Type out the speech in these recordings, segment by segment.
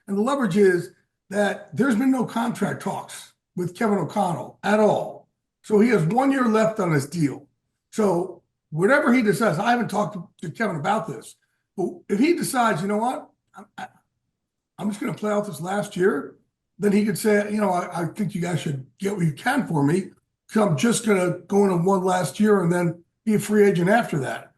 And the leverage is that there's been no contract talks with Kevin O'Connell at all. So he has 1 year left on his deal. So whatever he decides, I haven't talked to Kevin about this, but if he decides, you know what, I'm just going to play out this last year, then he could say, I think you guys should get what you can for me, because I'm just going to go into one last year and then be a free agent after that.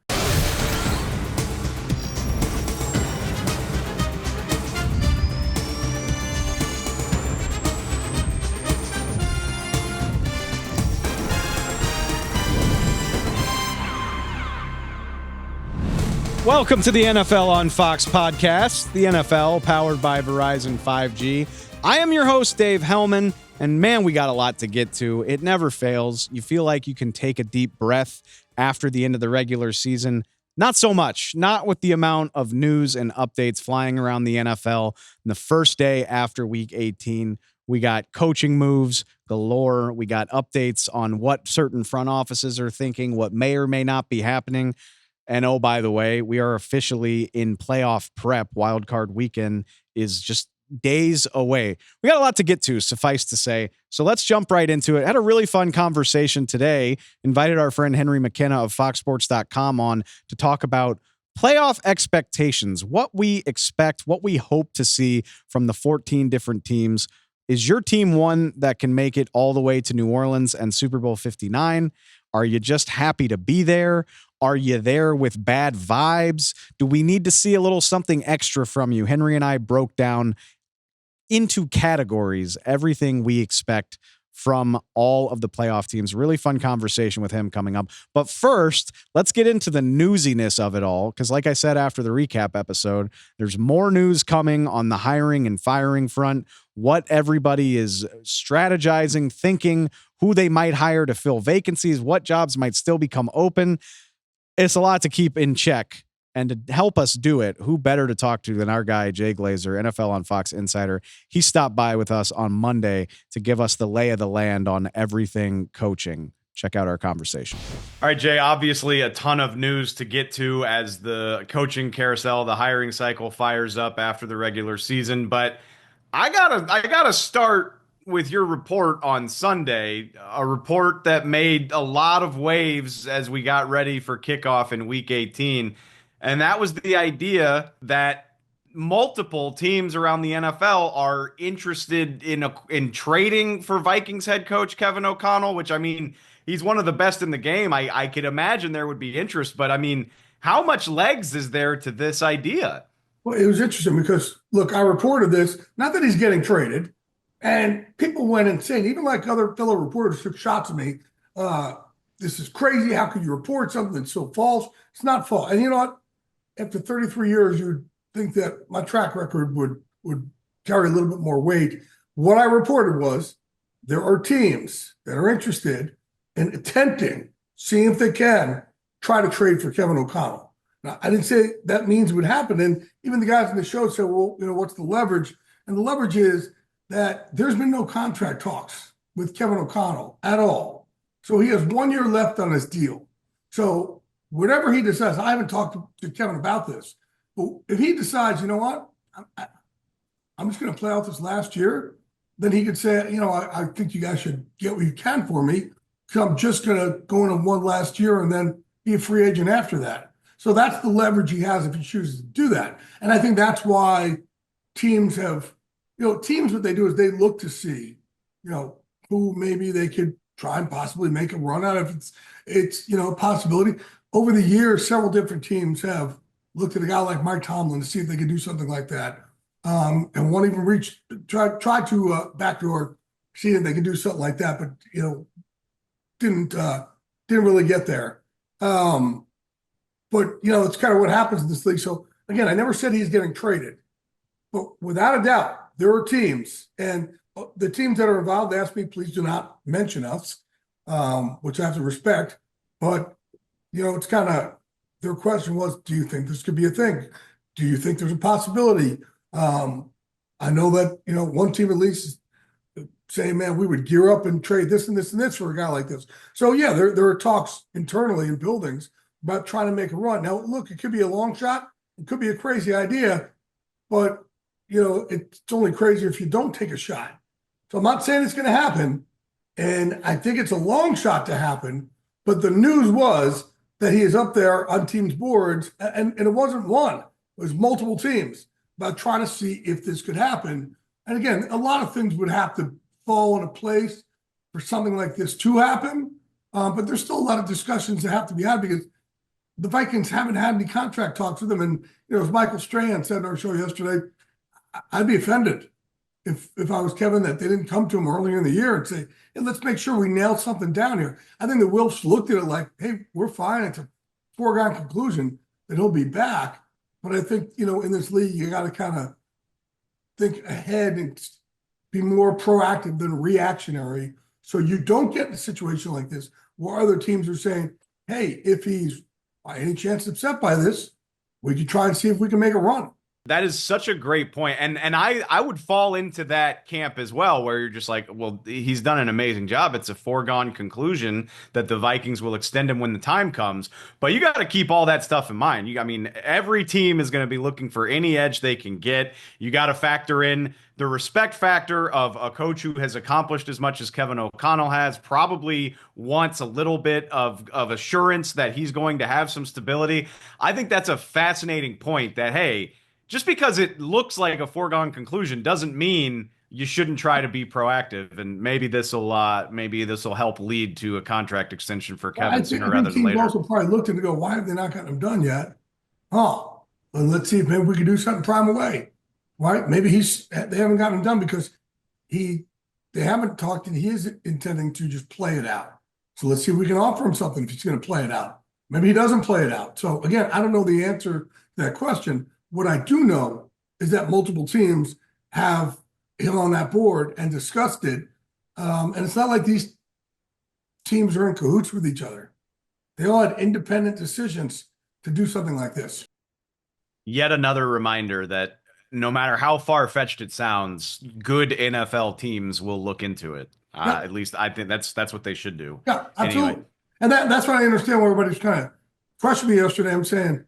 Welcome to the NFL on Fox podcast, the NFL powered by Verizon 5G. I am your host, Dave Helman, and man, we got a lot to get to. It never fails. You feel like you can take a deep breath after the end of the regular season. Not so much, not with the amount of news and updates flying around the NFL. And the first day after week 18, we got coaching moves galore. We got updates on what certain front offices are thinking, what may or may not be happening. And oh, by the way, we are officially in playoff prep. Wildcard weekend is just days away. We got a lot to get to, suffice to say. So let's jump right into it. Had a really fun conversation today. Invited our friend Henry McKenna of FoxSports.com on to talk about playoff expectations, what we expect, what we hope to see from the 14 different teams. Is your team one that can make it all the way to New Orleans and Super Bowl 59? Are you just happy to be there? Are you there with bad vibes? Do we need to see a little something extra from you? Henry and I broke down into categories everything we expect from all of the playoff teams. Really fun conversation with him coming up. But first, let's get into the newsiness of it all. Because like I said after the recap episode, there's more news coming on the hiring and firing front, what everybody is strategizing, thinking, who they might hire to fill vacancies, what jobs might still become open. It's a lot to keep in check, and to help us do it, who better to talk to than our guy, Jay Glazer, NFL on Fox insider. He stopped by with us on Monday to give us the lay of the land on everything coaching. Check out our conversation. All right, Jay, obviously a ton of news to get to as the coaching carousel, the hiring cycle fires up after the regular season, but I gotta start with your report on Sunday, a report that made a lot of waves as we got ready for kickoff in week 18. And that was the idea that multiple teams around the NFL are interested in trading for Vikings head coach Kevin O'Connell, which, I mean, he's one of the best in the game. I could imagine there would be interest, but I mean, how much legs is there to this idea? Well, it was interesting because, look, I reported this, not that he's getting traded, and people went insane. Even like other fellow reporters took shots at me. This is crazy. How could you report something that's so false? It's not false. And you know what? After 33 years, you would think that my track record would carry a little bit more weight. What I reported was there are teams that are interested in attempting, seeing if they can, try to trade for Kevin O'Connell. Now, I didn't say that means it would happen. And even the guys in the show said, well, what's the leverage? And the leverage is that there's been no contract talks with Kevin O'Connell at all. So he has 1 year left on his deal. So whatever he decides, I haven't talked to Kevin about this, but if he decides, you know what, I'm just going to play out this last year, then he could say, I think you guys should get what you can for me, because I'm just going to go into one last year and then be a free agent after that. So that's the leverage he has if he chooses to do that. And I think that's why teams have, teams, what they do is they look to see, who maybe they could try and possibly make a run out of. It's a possibility. Over the years, several different teams have looked at a guy like Mike Tomlin to see if they could do something like that. And one even tried to backdoor, see if they could do something like that, but, didn't really get there. But, it's kind of what happens in this league. So, again, I never said he's getting traded. But without a doubt, there are teams, and the teams that are involved ask me, please do not mention us, which I have to respect. But, it's kind of, their question was, do you think this could be a thing? Do you think there's a possibility? I know that, one team at least is saying, man, we would gear up and trade this and this and this for a guy like this. So, yeah, there are talks internally in buildings about trying to make a run. Now, look, it could be a long shot. It could be a crazy idea. But it's only crazy if you don't take a shot. So I'm not saying it's going to happen, and I think it's a long shot to happen, but the news was that he is up there on teams' boards, and it wasn't one, it was multiple teams about trying to see if this could happen. And again, a lot of things would have to fall into place for something like this to happen, but there's still a lot of discussions that have to be had because the Vikings haven't had any contract talks with them. And, as Michael Strahan said on our show yesterday, I'd be offended if I was Kevin that they didn't come to him earlier in the year and say, hey, let's make sure we nail something down here. I think the Wilfs looked at it like, hey, we're fine. It's a foregone conclusion that he'll be back. But I think, in this league, you got to kind of think ahead and be more proactive than reactionary. So you don't get in a situation like this where other teams are saying, hey, if he's by any chance upset by this, we could try and see if we can make a run. That is such a great point. And I would fall into that camp as well, where you're just like, well, he's done an amazing job. It's a foregone conclusion that the Vikings will extend him when the time comes. But you got to keep all that stuff in mind. Every team is going to be looking for any edge they can get. You got to factor in the respect factor of a coach who has accomplished as much as Kevin O'Connell has, probably wants a little bit of assurance that he's going to have some stability. I think that's a fascinating point that, hey, just because it looks like a foregone conclusion doesn't mean you shouldn't try to be proactive. And maybe this will help lead to a contract extension for Kevin sooner rather than later. Also probably looked and go, why have they not gotten them done yet? Oh, well, let's see if maybe we can do something prime away. Right? Maybe they haven't gotten them done because they haven't talked and he is intending to just play it out. So let's see if we can offer him something if he's going to play it out. Maybe he doesn't play it out. So again, I don't know the answer to that question. What I do know is that multiple teams have him on that board and discussed it. And it's not like these teams are in cahoots with each other. They all had independent decisions to do something like this. Yet another reminder that no matter how far-fetched it sounds, good NFL teams will look into it. Yeah. At least I think that's what they should do. Yeah, absolutely. Anyway. And that's why I understand why everybody's kind of crushing me yesterday. I'm saying,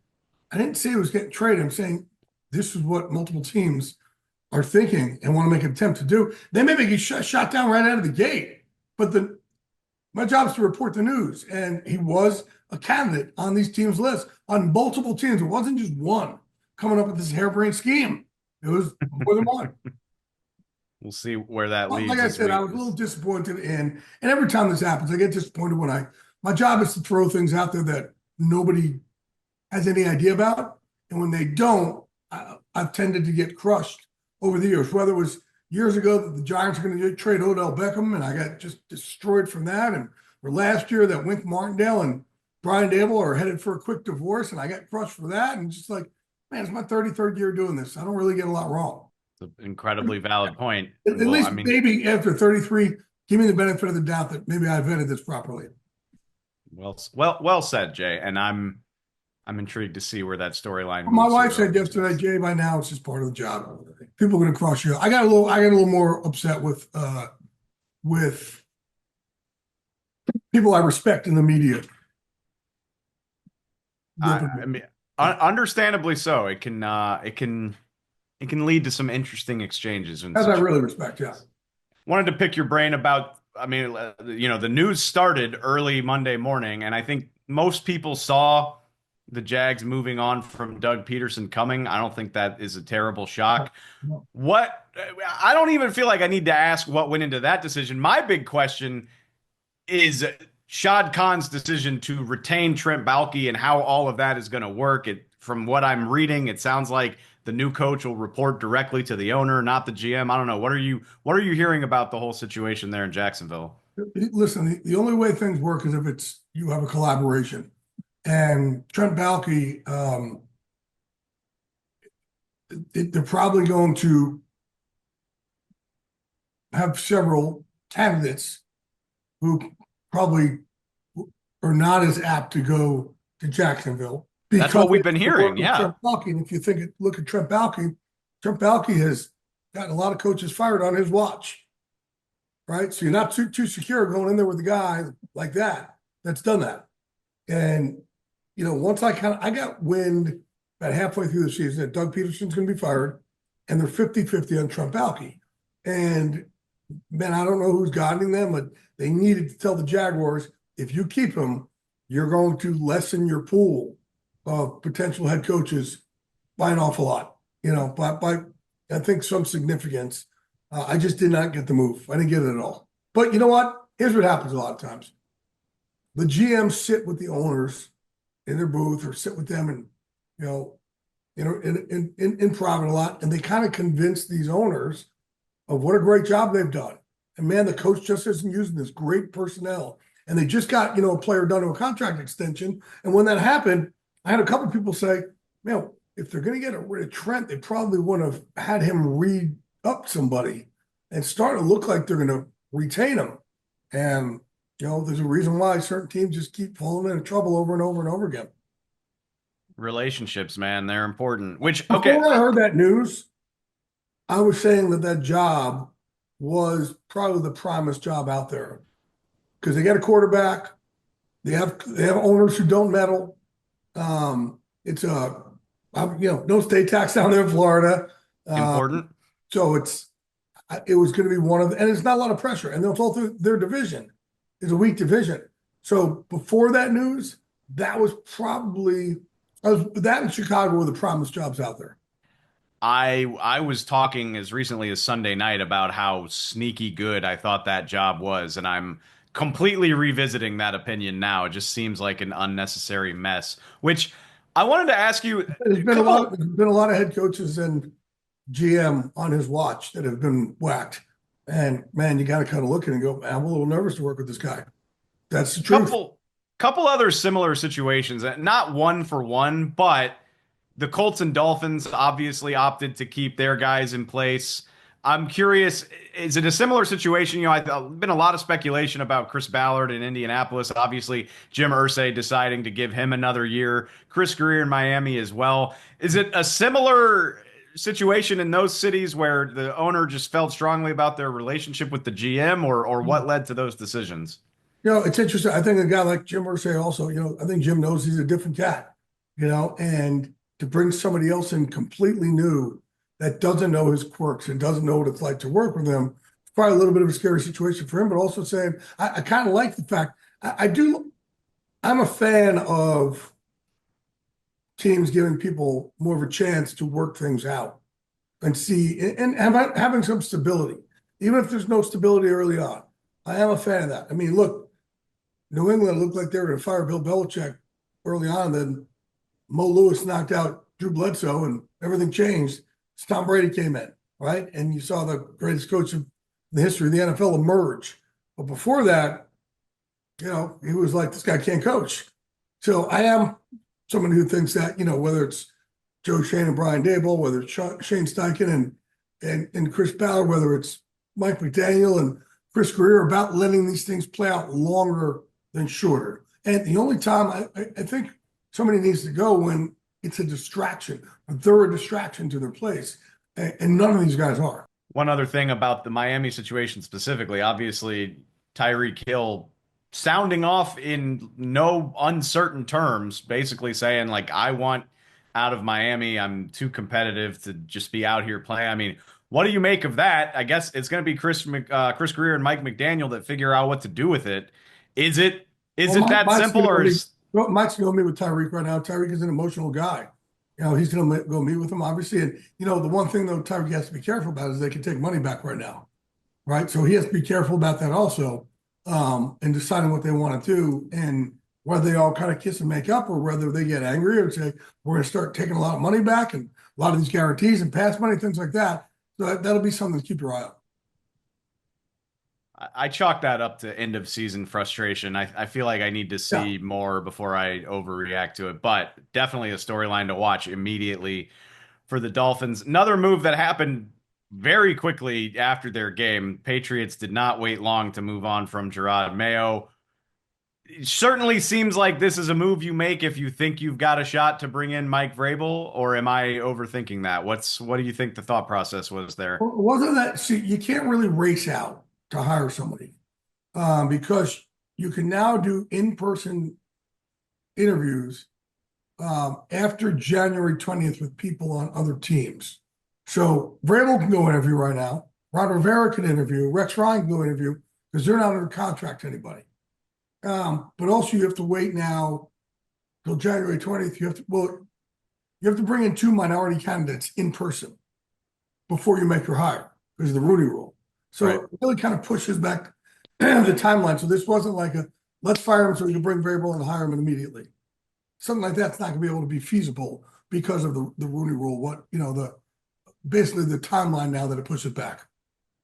I didn't say it was getting traded. I'm saying this is what multiple teams are thinking and want to make an attempt to do. They may make you shot down right out of the gate, but my job is to report the news. And he was a candidate on these teams' list, on multiple teams. It wasn't just one coming up with this harebrained scheme. It was more than one. We'll see where that leads. Like I said, I was a little disappointed and every time this happens, I get disappointed when my job is to throw things out there that nobody has any idea about. And when they don't, I've tended to get crushed over the years, whether it was years ago that the Giants are going to trade Odell Beckham and I got just destroyed from that. Or last year that Wink Martindale and Brian Dable are headed for a quick divorce and I got crushed for that. And just like, man, it's my 33rd year doing this. I don't really get a lot wrong. It's an incredibly valid point. At least maybe after 33, give me the benefit of the doubt that maybe I vetted this properly. Well said, Jay. And I'm intrigued to see where that storyline moves. My wife said yesterday, Jay, by now it's just part of the job. People are going to cross you. I got a little more upset with people I respect in the media. Understandably so. It can lead to some interesting exchanges. As I really respect, yeah. Wanted to pick your brain about, the news started early Monday morning, and I think most people saw the Jags moving on from Doug Pederson coming. I don't think that is a terrible shock. No. I don't even feel like I need to ask what went into that decision. My big question is Shad Khan's decision to retain Trent Baalke and how all of that is going to work. From what I'm reading, it sounds like the new coach will report directly to the owner, not the GM. I don't know. What are you hearing about the whole situation there in Jacksonville? Listen, the only way things work is if you have a collaboration. And Trent Baalke, they're probably going to have several candidates who probably are not as apt to go to Jacksonville. That's what we've been hearing, yeah. Trent Baalke, and if you look at Trent Baalke has gotten a lot of coaches fired on his watch, right? So you're not too secure going in there with a guy like that's done that. And once I got wind about halfway through the season that Doug Peterson's going to be fired, and they're 50-50 on Trump Alki. And man, I don't know who's guiding them, but they needed to tell the Jaguars, if you keep him, you're going to lessen your pool of potential head coaches by an awful lot, by I think some significance. I just did not get the move. I didn't get it at all. But you know what? Here's what happens a lot of times. The GMs sit with the owners in their booth or sit with them and, in private a lot, and they kind of convince these owners of what a great job they've done. And man, the coach just isn't using this great personnel. And they just got, a player done to a contract extension. And when that happened, I had a couple of people say, man, if they're going to get rid of Trent, they probably wouldn't have had him read up somebody and start to look like they're going to retain him. And, there's a reason why certain teams just keep falling into trouble over and over and over again. Relationships, man, they're important. Before I heard that news, I was saying that job was probably the primest job out there because they got a quarterback. They have owners who don't meddle. It's no state tax down there in Florida. Important. So it was going to be one of, and it's not a lot of pressure. And they'll fall through their division is a weak division. So before that news, that was probably that in Chicago were the primest jobs out there. I was talking as recently as Sunday night about how sneaky good I thought that job was, and I'm completely revisiting that opinion now. It just seems like an unnecessary mess, which I wanted to ask you. There's been a lot of head coaches and GM on his watch that have been whacked. And man, you got to kind of look at it and go, I'm a little nervous to work with this guy. That's the truth. Couple other similar situations, not one for one, but the Colts and Dolphins obviously opted to keep their guys in place. I'm curious, is it a similar situation? I've been a lot of speculation about Chris Ballard in Indianapolis. Obviously, Jim Irsay deciding to give him another year. Chris Greer in Miami as well. Is it a similar situation in those cities where the owner just felt strongly about their relationship with the GM, or what led to those decisions? It's interesting. I think a guy like Jim Irsay also, I think Jim knows he's a different cat, and to bring somebody else in completely new that doesn't know his quirks and doesn't know what it's like to work with him, it's probably a little bit of a scary situation for him, but also saying, I kind of like the fact, I'm a fan of teams giving people more of a chance to work things out and see, and having some stability, even if there's no stability early on. I am a fan of that. I mean, look, New England looked like they were going to fire Bill Belichick early on. Then Mo Lewis knocked out Drew Bledsoe and everything changed. Tom Brady came in, right? And you saw the greatest coach in the history of the NFL emerge. But before that, he was like, this guy can't coach. So I am someone who thinks that, whether it's Joe Schoen and Brian Daboll, whether it's Shane Steichen and Chris Ballard, whether it's Mike McDaniel and Chris Greer, about letting these things play out longer than shorter. And the only time I think somebody needs to go when it's a distraction, they're a distraction to their place. And none of these guys are. One other thing about the Miami situation specifically, obviously Tyreek Hill sounding off in no uncertain terms, basically saying, like, I want out of Miami. I'm too competitive to just be out here playing. I mean, what do you make of that? I guess it's going to be Chris Greer and Mike McDaniel that figure out what to do with it. Is it that simple, or is Mike's going to meet with Tyreek right now? Tyreek is an emotional guy. He's going to go meet with him, obviously. And, the one thing, though, Tyreek has to be careful about is they can take money back right now, right? So he has to be careful about that also, and deciding what they want to do and whether they all kind of kiss and make up or whether they get angry or say, we're going to start taking a lot of money back and a lot of these guarantees and past money, things like that. So that'll be something to keep your eye on. I chalk that up to end of season frustration. I feel like I need to see more before I overreact to it, but definitely a storyline to watch immediately for the Dolphins. Another move that happened very quickly after their game. Patriots did not wait long to move on from Jerod Mayo. It certainly seems like this is a move you make if you think you've got a shot to bring in Mike Vrabel, or am I overthinking that? What do you think the thought process was there? Wasn't that, see, you can't really race out to hire somebody because you can now do in-person interviews after January 20th with people on other teams. So Vrabel can go interview right now. Ron Rivera can interview. Rex Ryan can go interview because they're not under contract to anybody. But also you have to wait now till January 20th. You have to bring in 2 minority candidates in person before you make your hire because of the Rooney Rule. So Right. it really kind of pushes back the timeline. So this wasn't like let's fire him so we can bring Vrabel and hire him immediately. Something like that's not going to be able to be feasible because of the Rooney Rule. Basically the timeline now that it pushes back.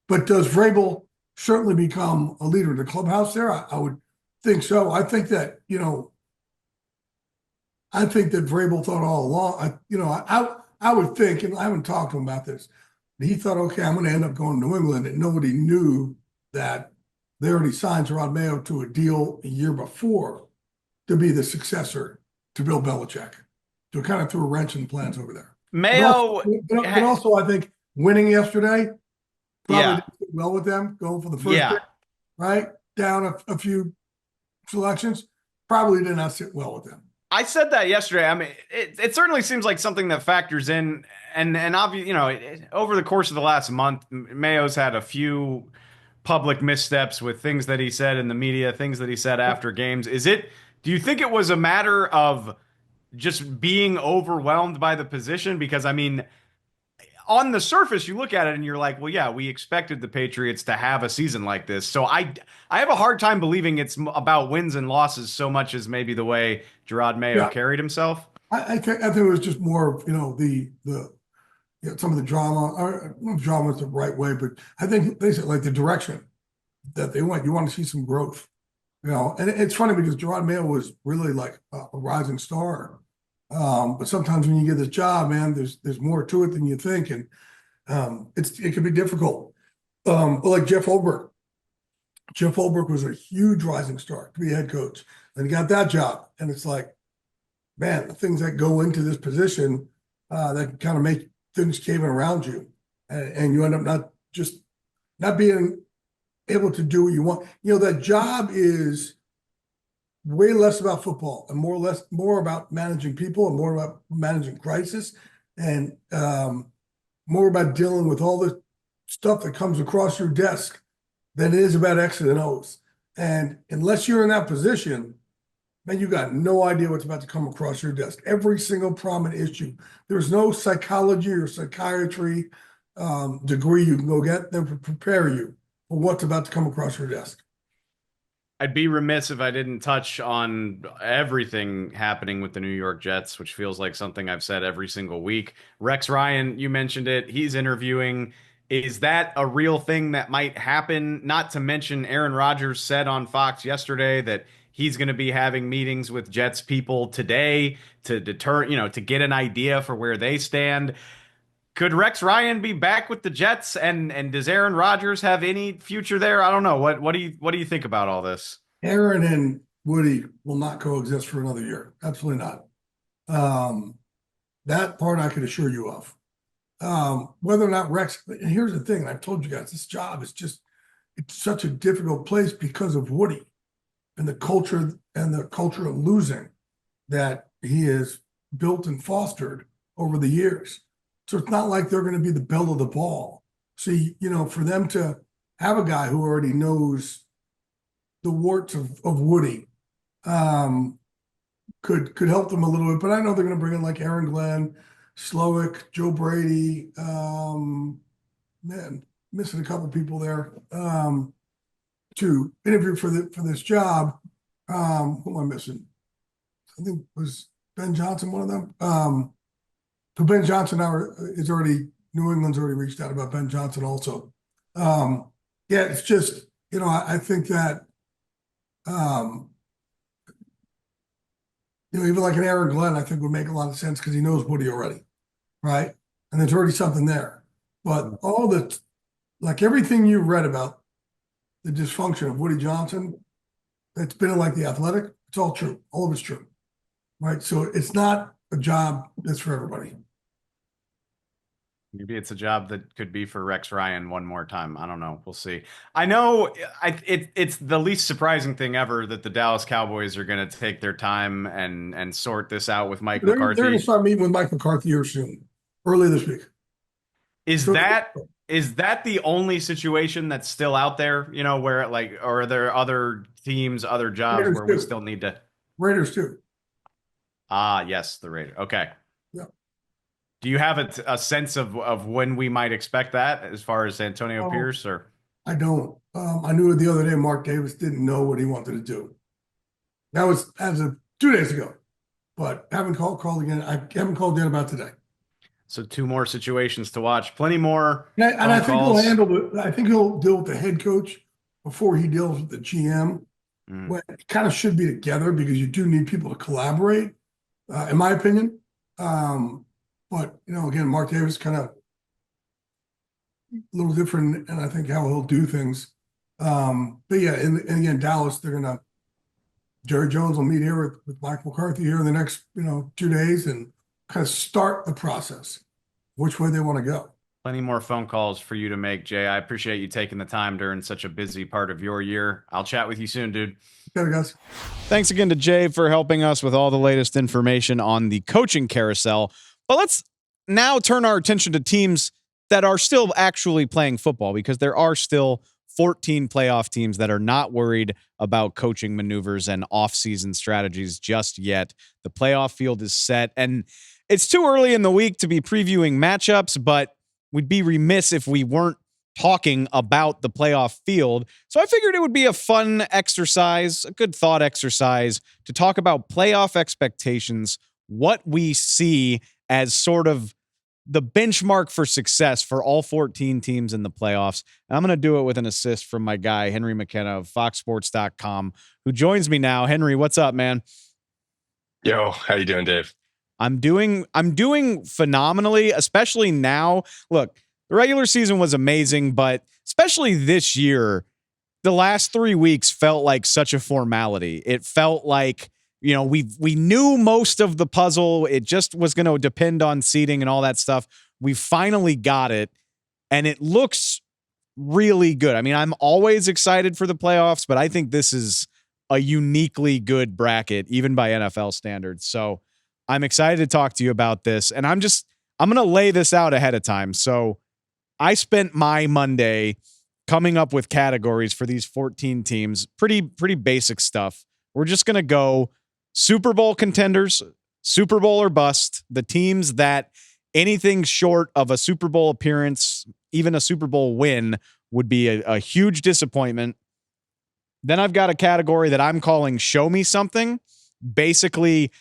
But does Vrabel certainly become a leader in the clubhouse there? I would think so. I think that Vrabel thought all along. I would think, and I haven't talked to him about this. He thought, okay, I'm going to end up going to New England, and nobody knew that they already signed Jerod Mayo to a deal a year before to be the successor to Bill Belichick. So it kind of threw a wrench in the plans over there. Mayo, But also, I think winning yesterday probably yeah, didn't sit well with them going for the first pick, right? Down a few selections, probably did not sit well with them. I said that yesterday. I mean, it certainly seems like something that factors in, and obviously, over the course of the last month, Mayo's had a few public missteps with things that he said in the media, things that he said after games. Do you think it was a matter of just being overwhelmed by the position? Because I mean, on the surface, you look at it and you're like, well, yeah, we expected the Patriots to have a season like this. So I have a hard time believing it's about wins and losses so much as maybe the way Jerod Mayo carried himself. I think it was just more, some of the drama. Or, drama is the right way, but I think they said like the direction that they went. You want to see some growth, And it's funny because Jerod Mayo was really like a rising star. But sometimes when you get this job, man, there's more to it than you think, and it can be difficult. But like Jeff Holbrook was a huge rising star to be a head coach, and he got that job. And it's like, man, the things that go into this position that can kind of make things cave in around you, and you end up not being able to do what you want. That job is way less about football and more about managing people and more about managing crisis and more about dealing with all the stuff that comes across your desk than it is about X's and O's. And unless you're in that position, man, you got no idea what's about to come across your desk. Every single prominent issue. There's no psychology or psychiatry degree you can go get that will prepare you for what's about to come across your desk. I'd be remiss if I didn't touch on everything happening with the New York Jets, which feels like something I've said every single week. Rex Ryan, you mentioned it. He's interviewing. Is that a real thing that might happen? Not to mention Aaron Rodgers said on Fox yesterday that he's going to be having meetings with Jets people today to to get an idea for where they stand. Could Rex Ryan be back with the Jets, and does Aaron Rodgers have any future there? I don't know. What do you think about all this? Aaron and Woody will not coexist for another year. Absolutely not. That part I can assure you of. Whether or not Rex, and here's the thing, and I've told you guys, this job is it's such a difficult place because of Woody and the culture of losing that he has built and fostered over the years. So it's not like they're going to be the belle of the ball. So, for them to have a guy who already knows the warts of Woody could help them a little bit. But I know they're going to bring in like Aaron Glenn, Slowick, Joe Brady, missing a couple people there to interview for this job. Who am I missing? I think was Ben Johnson one of them. So Ben Johnson New England's already reached out about Ben Johnson also. It's just, I think that, even like an Aaron Glenn, I think would make a lot of sense because he knows Woody already, right? And there's already something there. But like everything you read about the dysfunction of Woody Johnson, that's been in like The Athletic, it's all true. All of it's true, right? So it's not a job that's for everybody. Maybe it's a job that could be for Rex Ryan one more time. I don't know. We'll see. I know it's the least surprising thing ever that the Dallas Cowboys are going to take their time and sort this out with Mike McCarthy. They're going to start meeting with Mike McCarthy here soon, early this week. Is So, that the only situation that's still out there, where like, or are there other teams, other jobs Raiders where we too. still need to? Raiders too. Yes, the Raiders. Okay. Yeah. Do you have a sense of when we might expect that as far as Antonio Oh, Pierce or? I don't. I knew the other day Mark Davis didn't know what he wanted to do. That was as of 2 days ago, but haven't called again. I haven't called in about today. So two more situations to watch. Plenty more And I phone think he'll calls. handle I think he'll deal with the head coach before he deals with the GM. Mm. But it kind of should be together because you do need people to collaborate, in my opinion. But again, Mark Davis kind of a little different, and I think how he'll do things. But yeah, and again, Dallas, they're gonna Jerry Jones will meet here with Mike McCarthy here in the next 2 days and kind of start the process, which way they want to go. Plenty more phone calls for you to make, Jay. I appreciate you taking the time during such a busy part of your year. I'll chat with you soon, dude. Okay, guys. Thanks again to Jay for helping us with all the latest information on the coaching carousel. But let's now turn our attention to teams that are still actually playing football, because there are still 14 playoff teams that are not worried about coaching maneuvers and off-season strategies just yet. The playoff field is set, and it's too early in the week to be previewing matchups, but we'd be remiss if we weren't talking about the playoff field. So I figured it would be a fun exercise, a good thought exercise, to talk about playoff expectations, what we see as sort of the benchmark for success for all 14 teams in the playoffs. And I'm going to do it with an assist from my guy, Henry McKenna of FoxSports.com, who joins me now. Henry, what's up, man? Yo, how you doing, Dave? I'm doing phenomenally, especially now. Look, the regular season was amazing, but especially this year, the last 3 weeks felt like such a formality. It felt like, we knew most of the puzzle. It just was going to depend on seeding and all that stuff. We finally got it, and it looks really good. I mean, I'm always excited for the playoffs, but I think this is a uniquely good bracket, even by NFL standards. So I'm excited to talk to you about this, and I'm going to lay this out ahead of time. So I spent my Monday coming up with categories for these 14 teams, pretty basic stuff. We're just going to go Super Bowl contenders, Super Bowl or bust, the teams that anything short of a Super Bowl appearance, even a Super Bowl win, would be a huge disappointment. Then I've got a category that I'm calling Show Me Something. Basically,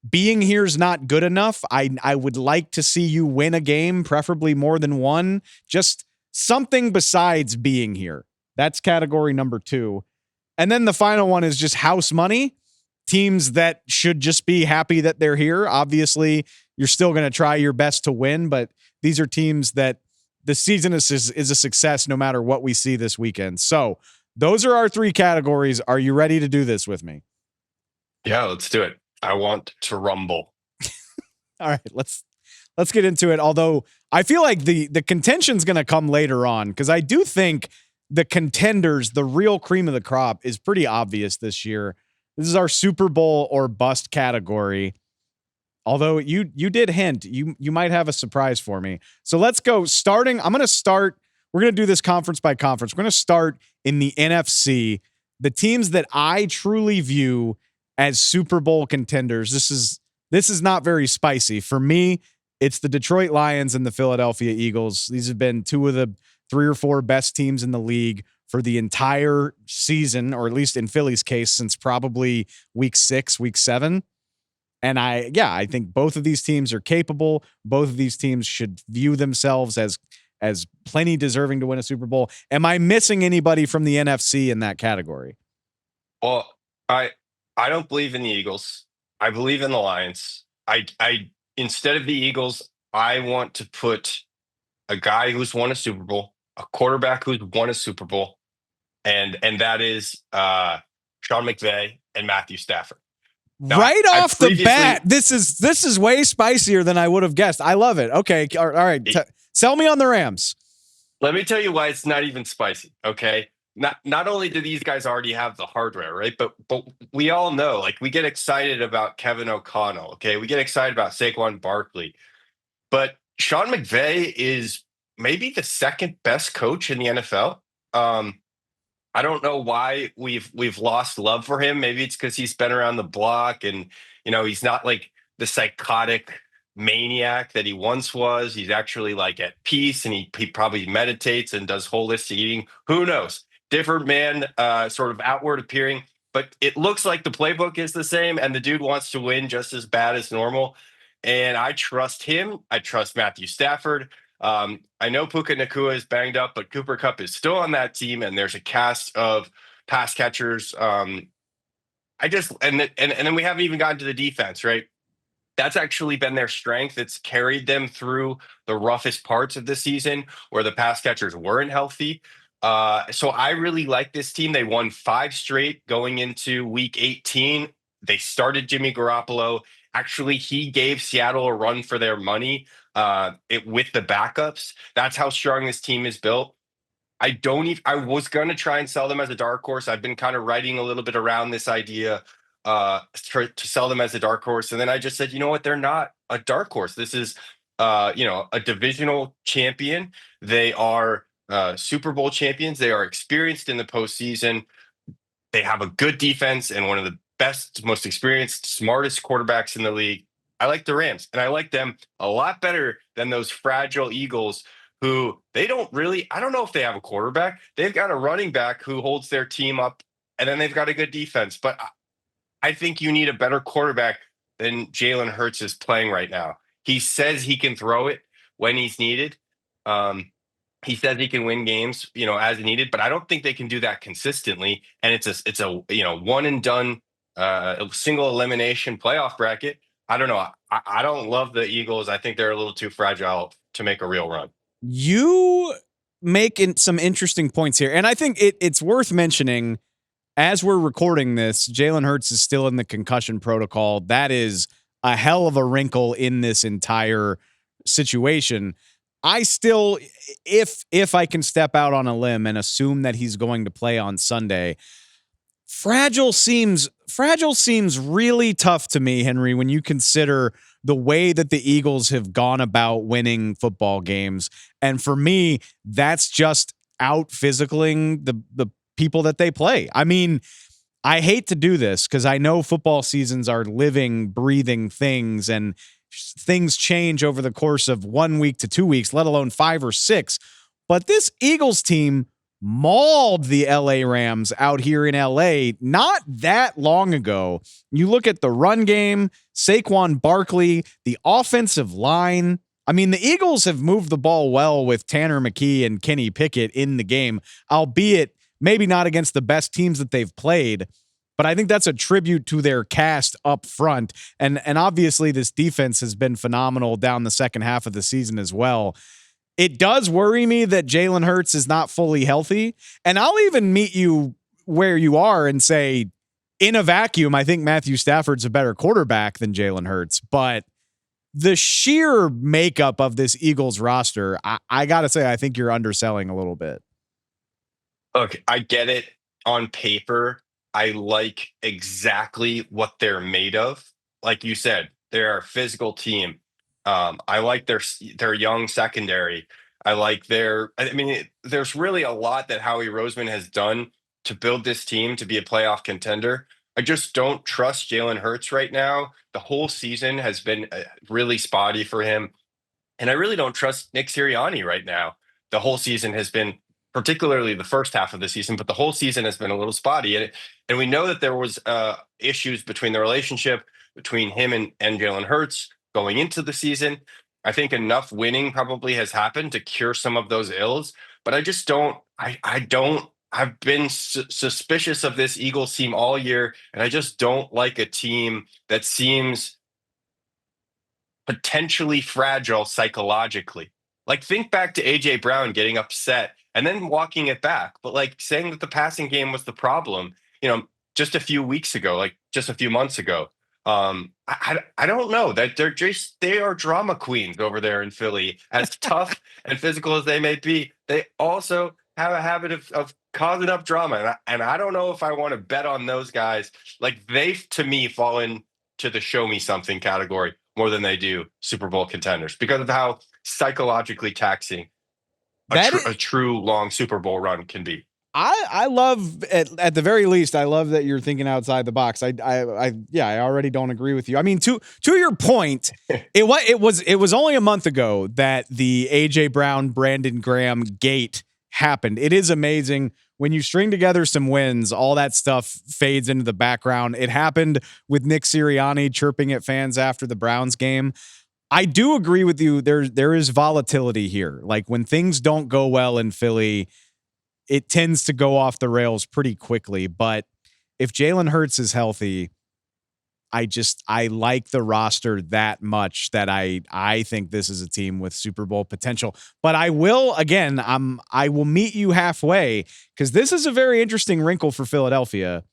being here's not good enough. I would like to see you win a game, preferably more than one. Just something besides being here. That's category number 2. And then the final one is just house money. Teams that should just be happy that they're here. Obviously, you're still going to try your best to win, but these are teams that the season is a success no matter what we see this weekend. So those are our 3 categories. Are you ready to do this with me? Yeah, let's do it. I want to rumble. All right, let's get into it. Although I feel like the contention's going to come later on, because I do think the contenders, the real cream of the crop, is pretty obvious this year. This is our Super Bowl or bust category. Although you did hint you might have a surprise for me. So let's go. We're going to do this conference by conference. We're going to start in the NFC, the teams that I truly view as Super Bowl contenders. This is not very spicy. For me, it's the Detroit Lions and the Philadelphia Eagles. These have been 2 of the 3 or 4 best teams in the league for the entire season, or at least in Philly's case, since probably week 6, week 7. And I think both of these teams are capable. Both of these teams should view themselves as plenty deserving to win a Super Bowl. Am I missing anybody from the NFC in that category? Well, I don't believe in the Eagles. I believe in the Lions. I instead of the Eagles, I want to put a guy who's won a Super Bowl, a quarterback who's won a Super Bowl, and that is Sean McVay and Matthew Stafford. Now, right off the bat, this is way spicier than I would have guessed. I love it. Okay, all right. Sell me on the Rams. Let me tell you why it's not even spicy. Okay, not only do these guys already have the hardware, right? But we all know, like, we get excited about Kevin O'Connell. Okay, we get excited about Saquon Barkley, but Sean McVay is maybe the second best coach in the NFL. I don't know why we've lost love for him. Maybe it's because he's been around the block, and he's not like the psychotic maniac that he once was. He's actually like at peace, and he probably meditates and does holistic eating. Who knows? Different man, sort of outward appearing, but it looks like the playbook is the same, and the dude wants to win just as bad as normal. And I trust him. I trust Matthew Stafford. I know Puka Nacua is banged up, but Cooper Kupp is still on that team, and there's a cast of pass catchers. I just and then we haven't even gotten to the defense, right? That's actually been their strength. It's carried them through the roughest parts of the season where the pass catchers weren't healthy. So I really like this team. They won 5 straight going into week 18. They started Jimmy Garoppolo. Actually, he gave Seattle a run for their money with the backups. That's how strong this team is built. I was going to try and sell them as a dark horse. I've been kind of writing a little bit around this idea to sell them as a dark horse. And then I just said, you know what? They're not a dark horse. This is, a divisional champion. They are Super Bowl champions. They are experienced in the postseason. They have a good defense and one of the best, most experienced, smartest quarterbacks in the league. I like the Rams, and I like them a lot better than those fragile Eagles who I don't know if they have a quarterback. They've got a running back who holds their team up, and then they've got a good defense. But I think you need a better quarterback than Jalen Hurts is playing right now. He says he can throw it when he's needed. He says he can win games, as needed, but I don't think they can do that consistently. And it's a one and done, single elimination playoff bracket. I don't know. I don't love the Eagles. I think they're a little too fragile to make a real run. You make some interesting points here, and I think it's worth mentioning. As we're recording this, Jalen Hurts is still in the concussion protocol. That is a hell of a wrinkle in this entire situation. I still, if I can step out on a limb and assume that he's going to play on Sunday, fragile seems really tough to me, Henry, when you consider the way that the Eagles have gone about winning football games. And for me, that's just out physicaling the people that they play. I mean, I hate to do this because I know football seasons are living, breathing things, and things change over the course of 1 week to 2 weeks, let alone 5 or 6. But this Eagles team mauled the LA Rams out here in LA not that long ago. You look at the run game, Saquon Barkley, the offensive line. I mean, the Eagles have moved the ball well with Tanner McKee and Kenny Pickett in the game, albeit maybe not against the best teams that they've played. But I think that's a tribute to their cast up front. And obviously this defense has been phenomenal down the second half of the season as well. It does worry me that Jalen Hurts is not fully healthy. And I'll even meet you where you are and say, in a vacuum, I think Matthew Stafford's a better quarterback than Jalen Hurts. But the sheer makeup of this Eagles roster, I got to say, I think you're underselling a little bit. Look, I get it on paper. I like exactly what they're made of. Like you said, they're a physical team. I like their young secondary. I like there's really a lot that Howie Roseman has done to build this team to be a playoff contender. I just don't trust Jalen Hurts right now. The whole season has been really spotty for him. And I really don't trust Nick Sirianni right now. The whole season has been, particularly the first half of the season, but the whole season has been a little spotty. And we know that there was issues between the relationship between him and Jalen Hurts going into the season. I think enough winning probably has happened to cure some of those ills, but I just don't, I've been suspicious of this Eagles team all year, and I just don't like a team that seems potentially fragile psychologically. Like, think back to AJ Brown getting upset and then walking it back, but like saying that the passing game was the problem, just a few weeks ago, like just a few months ago. I don't know that they are drama queens over there in Philly. As tough and physical as they may be, they also have a habit of causing up drama. And I don't know if I want to bet on those guys. Like, they, to me, fall into the show me something category more than they do Super Bowl contenders because of how psychologically taxing a true long Super Bowl run can be. I love at the very least, I love that you're thinking outside the box. I already don't agree with you. I mean, to your point, it was only a month ago that the AJ Brown, Brandon Graham gate happened. It is amazing when you string together some wins, all that stuff fades into the background. It happened with Nick Sirianni chirping at fans after the Browns game. I do agree with you. There is volatility here. Like when things don't go well in Philly, it tends to go off the rails pretty quickly. But if Jalen Hurts is healthy, I like the roster that much that I think this is a team with Super Bowl potential. But I will meet you halfway because this is a very interesting wrinkle for Philadelphia.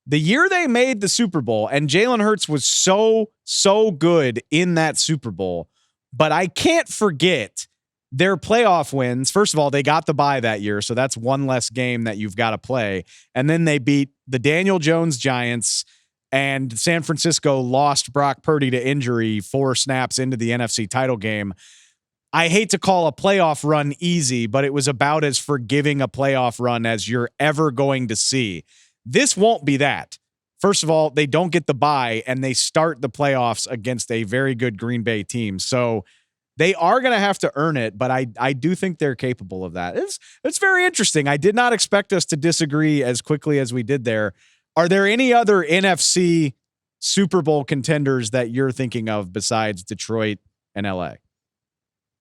The year they made the Super Bowl, and Jalen Hurts was so good in that Super Bowl, but I can't forget their playoff wins. First of all, they got the bye that year, so that's one less game that you've got to play. And then they beat the Daniel Jones Giants, and San Francisco lost Brock Purdy to injury 4 snaps into the NFC title game. I hate to call a playoff run easy, but it was about as forgiving a playoff run as you're ever going to see. This won't be that. First of all, they don't get the bye, and they start the playoffs against a very good Green Bay team. So they are going to have to earn it, but I do think they're capable of that. It's very interesting. I did not expect us to disagree as quickly as we did there. Are there any other NFC Super Bowl contenders that you're thinking of besides Detroit and LA?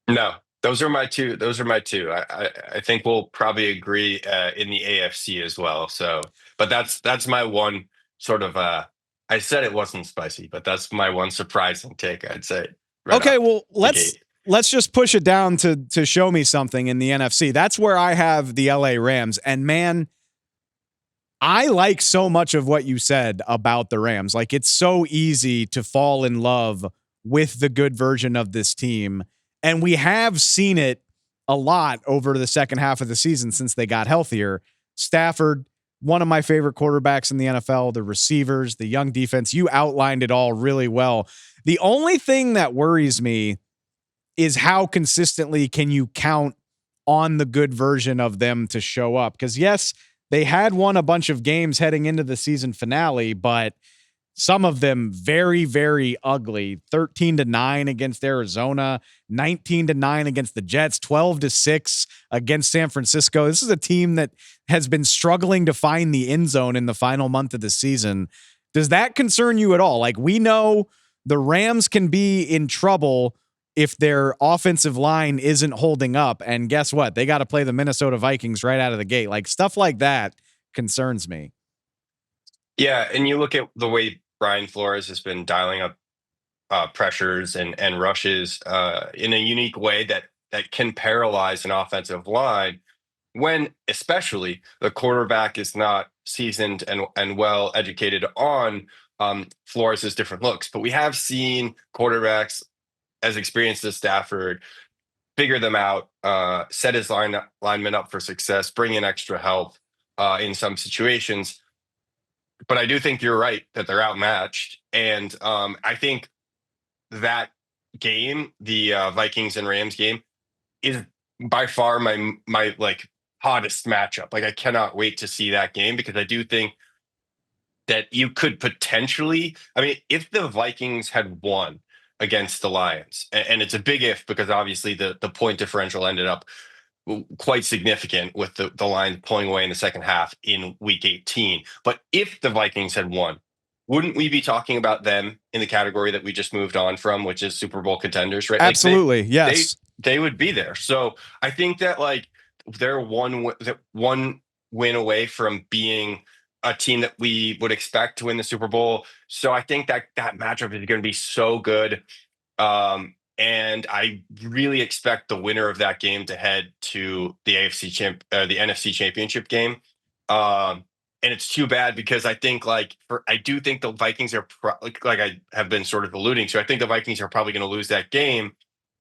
No, those are my two. I think we'll probably agree in the AFC as well. So, but that's my one sort of. I said it wasn't spicy, but that's my one surprising take. I'd say. Okay, well let's just push it down to show me something in the NFC. That's where I have the LA Rams, and man, I like so much of what you said about the Rams. Like it's so easy to fall in love with the good version of this team. And we have seen it a lot over the second half of the season since they got healthier. Stafford, one of my favorite quarterbacks in the NFL, the receivers, the young defense, you outlined it all really well. The only thing that worries me is how consistently can you count on the good version of them to show up? Because yes, they had won a bunch of games heading into the season finale, but some of them very, very ugly. 13-9 against Arizona, 19-9 against the Jets, 12-6 against San Francisco. This is a team that has been struggling to find the end zone in the final month of the season. Does that concern you at all? Like we know the Rams can be in trouble if their offensive line isn't holding up. And guess what? They got to play the Minnesota Vikings right out of the gate. Like stuff like that concerns me. Yeah, and you look at the way Brian Flores has been dialing up pressures and rushes in a unique way that can paralyze an offensive line when especially the quarterback is not seasoned and well educated on Flores' different looks. But we have seen quarterbacks as experienced as Stafford figure them out, set his lineman up for success, bring in extra help in some situations. But I do think you're right that they're outmatched. And I think that game, the Vikings and Rams game, is by far my like hottest matchup. Like I cannot wait to see that game because I do think that you could potentially, I mean, if the Vikings had won against the Lions, and it's a big if because obviously the point differential ended up quite significant with the Lions pulling away in the second half in week 18. But if the Vikings had won, wouldn't we be talking about them in the category that we just moved on from, which is Super Bowl contenders, right? Absolutely. Like yes. They would be there. So I think that like they're one win away from being a team that we would expect to win the Super Bowl. So I think that matchup is going to be so good. And I really expect the winner of that game to head to the the NFC Championship game. And it's too bad because I think I do think the Vikings are like I have been sort of alluding to. I think the Vikings are probably going to lose that game,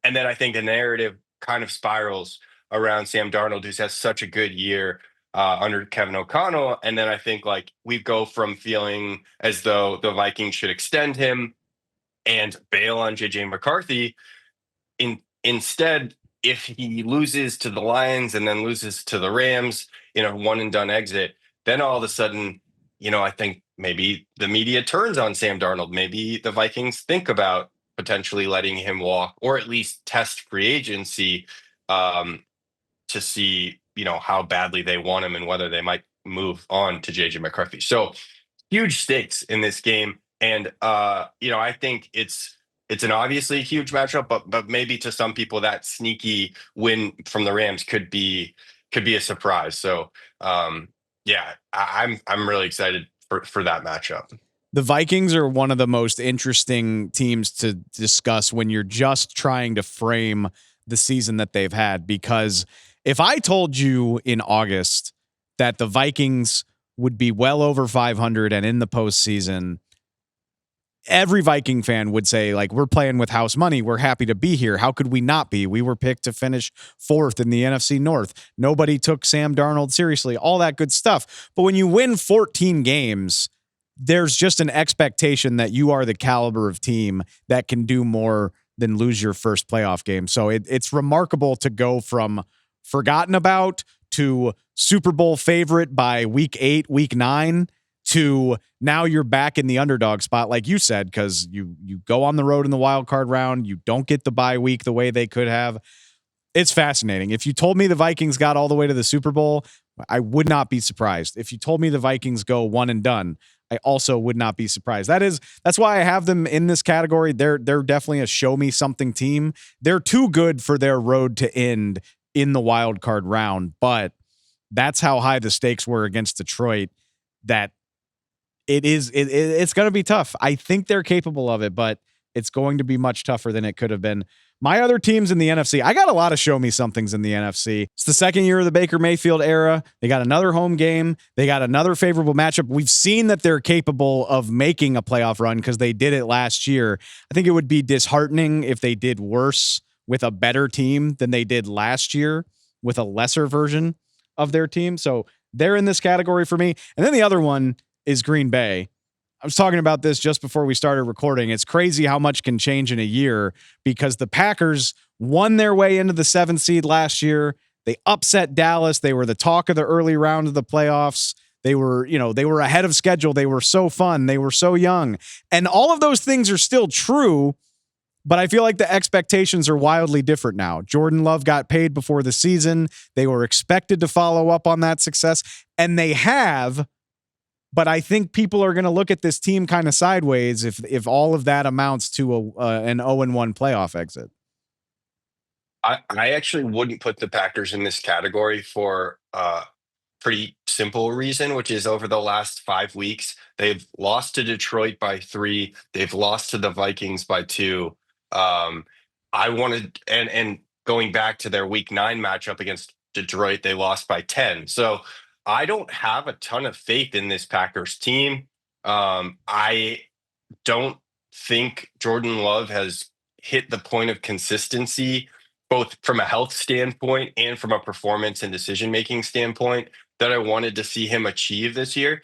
and then I think the narrative kind of spirals around Sam Darnold, who's had such a good year under Kevin O'Connell, and then I think like we go from feeling as though the Vikings should extend him and bail on JJ McCarthy. Instead, if he loses to the Lions and then loses to the Rams in a one and done exit, then all of a sudden, I think maybe the media turns on Sam Darnold. Maybe the Vikings think about potentially letting him walk, or at least test free agency to see, how badly they want him and whether they might move on to JJ McCarthy. So huge stakes in this game. And, I think it's an obviously huge matchup, but maybe to some people that sneaky win from the Rams could be a surprise. So, yeah, I'm really excited for that matchup. The Vikings are one of the most interesting teams to discuss when you're just trying to frame the season that they've had, because if I told you in August that the Vikings would be well over 500 and in the postseason, every Viking fan would say, like, we're playing with house money. We're happy to be here. How could we not be? We were picked to finish 4th in the NFC North. Nobody took Sam Darnold seriously, all that good stuff. But when you win 14 games, there's just an expectation that you are the caliber of team that can do more than lose your first playoff game. So it's remarkable to go from forgotten about to Super Bowl favorite by week 8, week 9, to now you're back in the underdog spot, like you said, because you go on the road in the wild card round. You don't get the bye week the way they could have. It's fascinating. If you told me the Vikings got all the way to the Super Bowl, I would not be surprised. If you told me the Vikings go one and done, I also would not be surprised. That's why I have them in this category. They're definitely a show me something team. They're too good for their road to end in the wild card round, but that's how high the stakes were against Detroit, that it's going to be tough. I think they're capable of it, but it's going to be much tougher than it could have been. My other teams in the NFC, I got a lot of show me somethings in the NFC. It's the second year of the Baker Mayfield era. They got another home game. They got another favorable matchup. We've seen that they're capable of making a playoff run because they did it last year. I think it would be disheartening if they did worse with a better team than they did last year with a lesser version of their team. So they're in this category for me. And then the other one is Green Bay. I was talking about this just before we started recording. It's crazy how much can change in a year, because the Packers won their way into the 7th seed last year. They upset Dallas. They were the talk of the early round of the playoffs. They were ahead of schedule. They were so fun. They were so young. And all of those things are still true, but I feel like the expectations are wildly different now. Jordan Love got paid before the season. They were expected to follow up on that success, and they have. But I think people are going to look at this team kind of sideways if all of that amounts to an 0-1 playoff exit. I actually wouldn't put the Packers in this category for a pretty simple reason, which is over the last 5 weeks, they've lost to Detroit by 3. They've lost to the Vikings by 2. I wanted, and going back to their week 9 matchup against Detroit, they lost by 10. So I don't have a ton of faith in this Packers team. I don't think Jordan Love has hit the point of consistency, both from a health standpoint and from a performance and decision-making standpoint, that I wanted to see him achieve this year.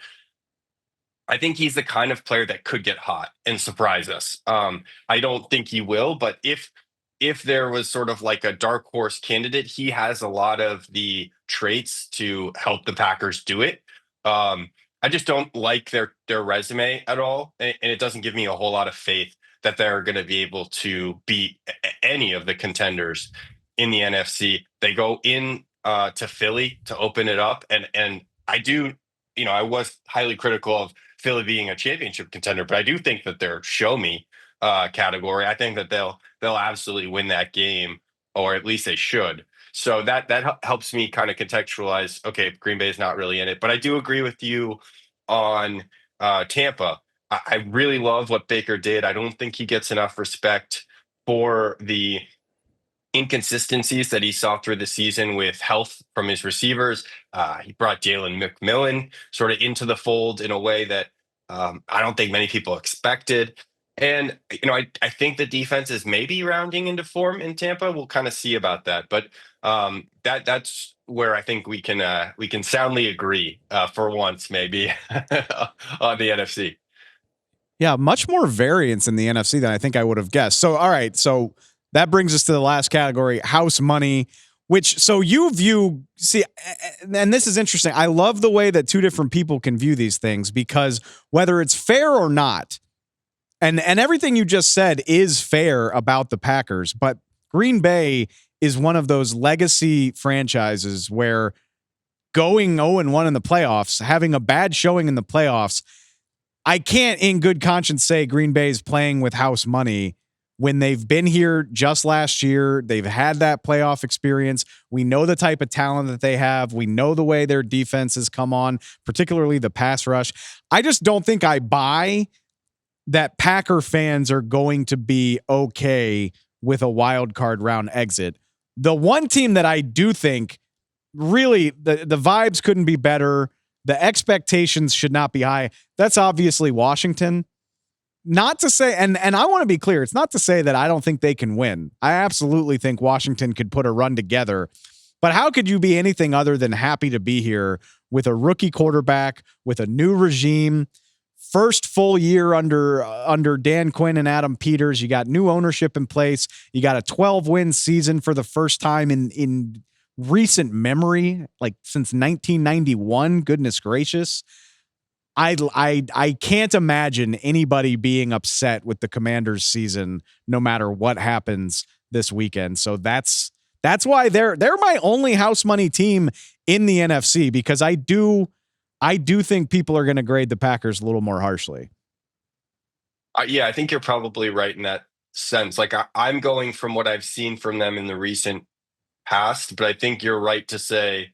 I think he's the kind of player that could get hot and surprise us. I don't think he will, but if there was sort of like a dark horse candidate, he has a lot of the traits to help the Packers do it. I just don't like their resume at all, and it doesn't give me a whole lot of faith that they're going to be able to beat any of the contenders in the NFC. They go in to Philly to open it up, and I do, I was highly critical of Philly being a championship contender, but I do think that they're show me category. I think that they'll absolutely win that game, or at least they should. So that helps me kind of contextualize, okay, Green Bay is not really in it. But I do agree with you on Tampa. I really love what Baker did. I don't think he gets enough respect for the inconsistencies that he saw through the season with health from his receivers. He brought Jalen McMillan sort of into the fold in a way that I don't think many people expected. And, I think the defense is maybe rounding into form in Tampa. We'll kind of see about that. But that's where I think we can soundly agree for once, maybe on the NFC. Yeah, much more variance in the NFC than I think I would have guessed. So, all right. So that brings us to the last category, house money, which, so you view, see, and this is interesting. I love the way that two different people can view these things, because whether it's fair or not, and everything you just said is fair about the Packers, but Green Bay is one of those legacy franchises where going 0-1 in the playoffs, having a bad showing in the playoffs, I can't in good conscience say Green Bay is playing with house money when they've been here just last year. They've had that playoff experience. We know the type of talent that they have. We know the way their defense has come on, particularly the pass rush. I just don't think I buy that Packer fans are going to be okay with a wild card round exit. The one team that I do think really the vibes couldn't be better, the expectations should not be high, that's obviously Washington. Not to say, and I want to be clear, it's not to say that I don't think they can win. I absolutely think Washington could put a run together. But how could you be anything other than happy to be here with a rookie quarterback, with a new regime, first full year under Dan Quinn and Adam Peters? You got new ownership in place. You got a 12-win season for the first time in recent memory, like since 1991. Goodness gracious. I can't imagine anybody being upset with the Commanders season, no matter what happens this weekend. So that's why they're my only house money team in the NFC, because I do think people are going to grade the Packers a little more harshly. Yeah, I think you're probably right in that sense. Like I'm going from what I've seen from them in the recent past, but I think you're right to say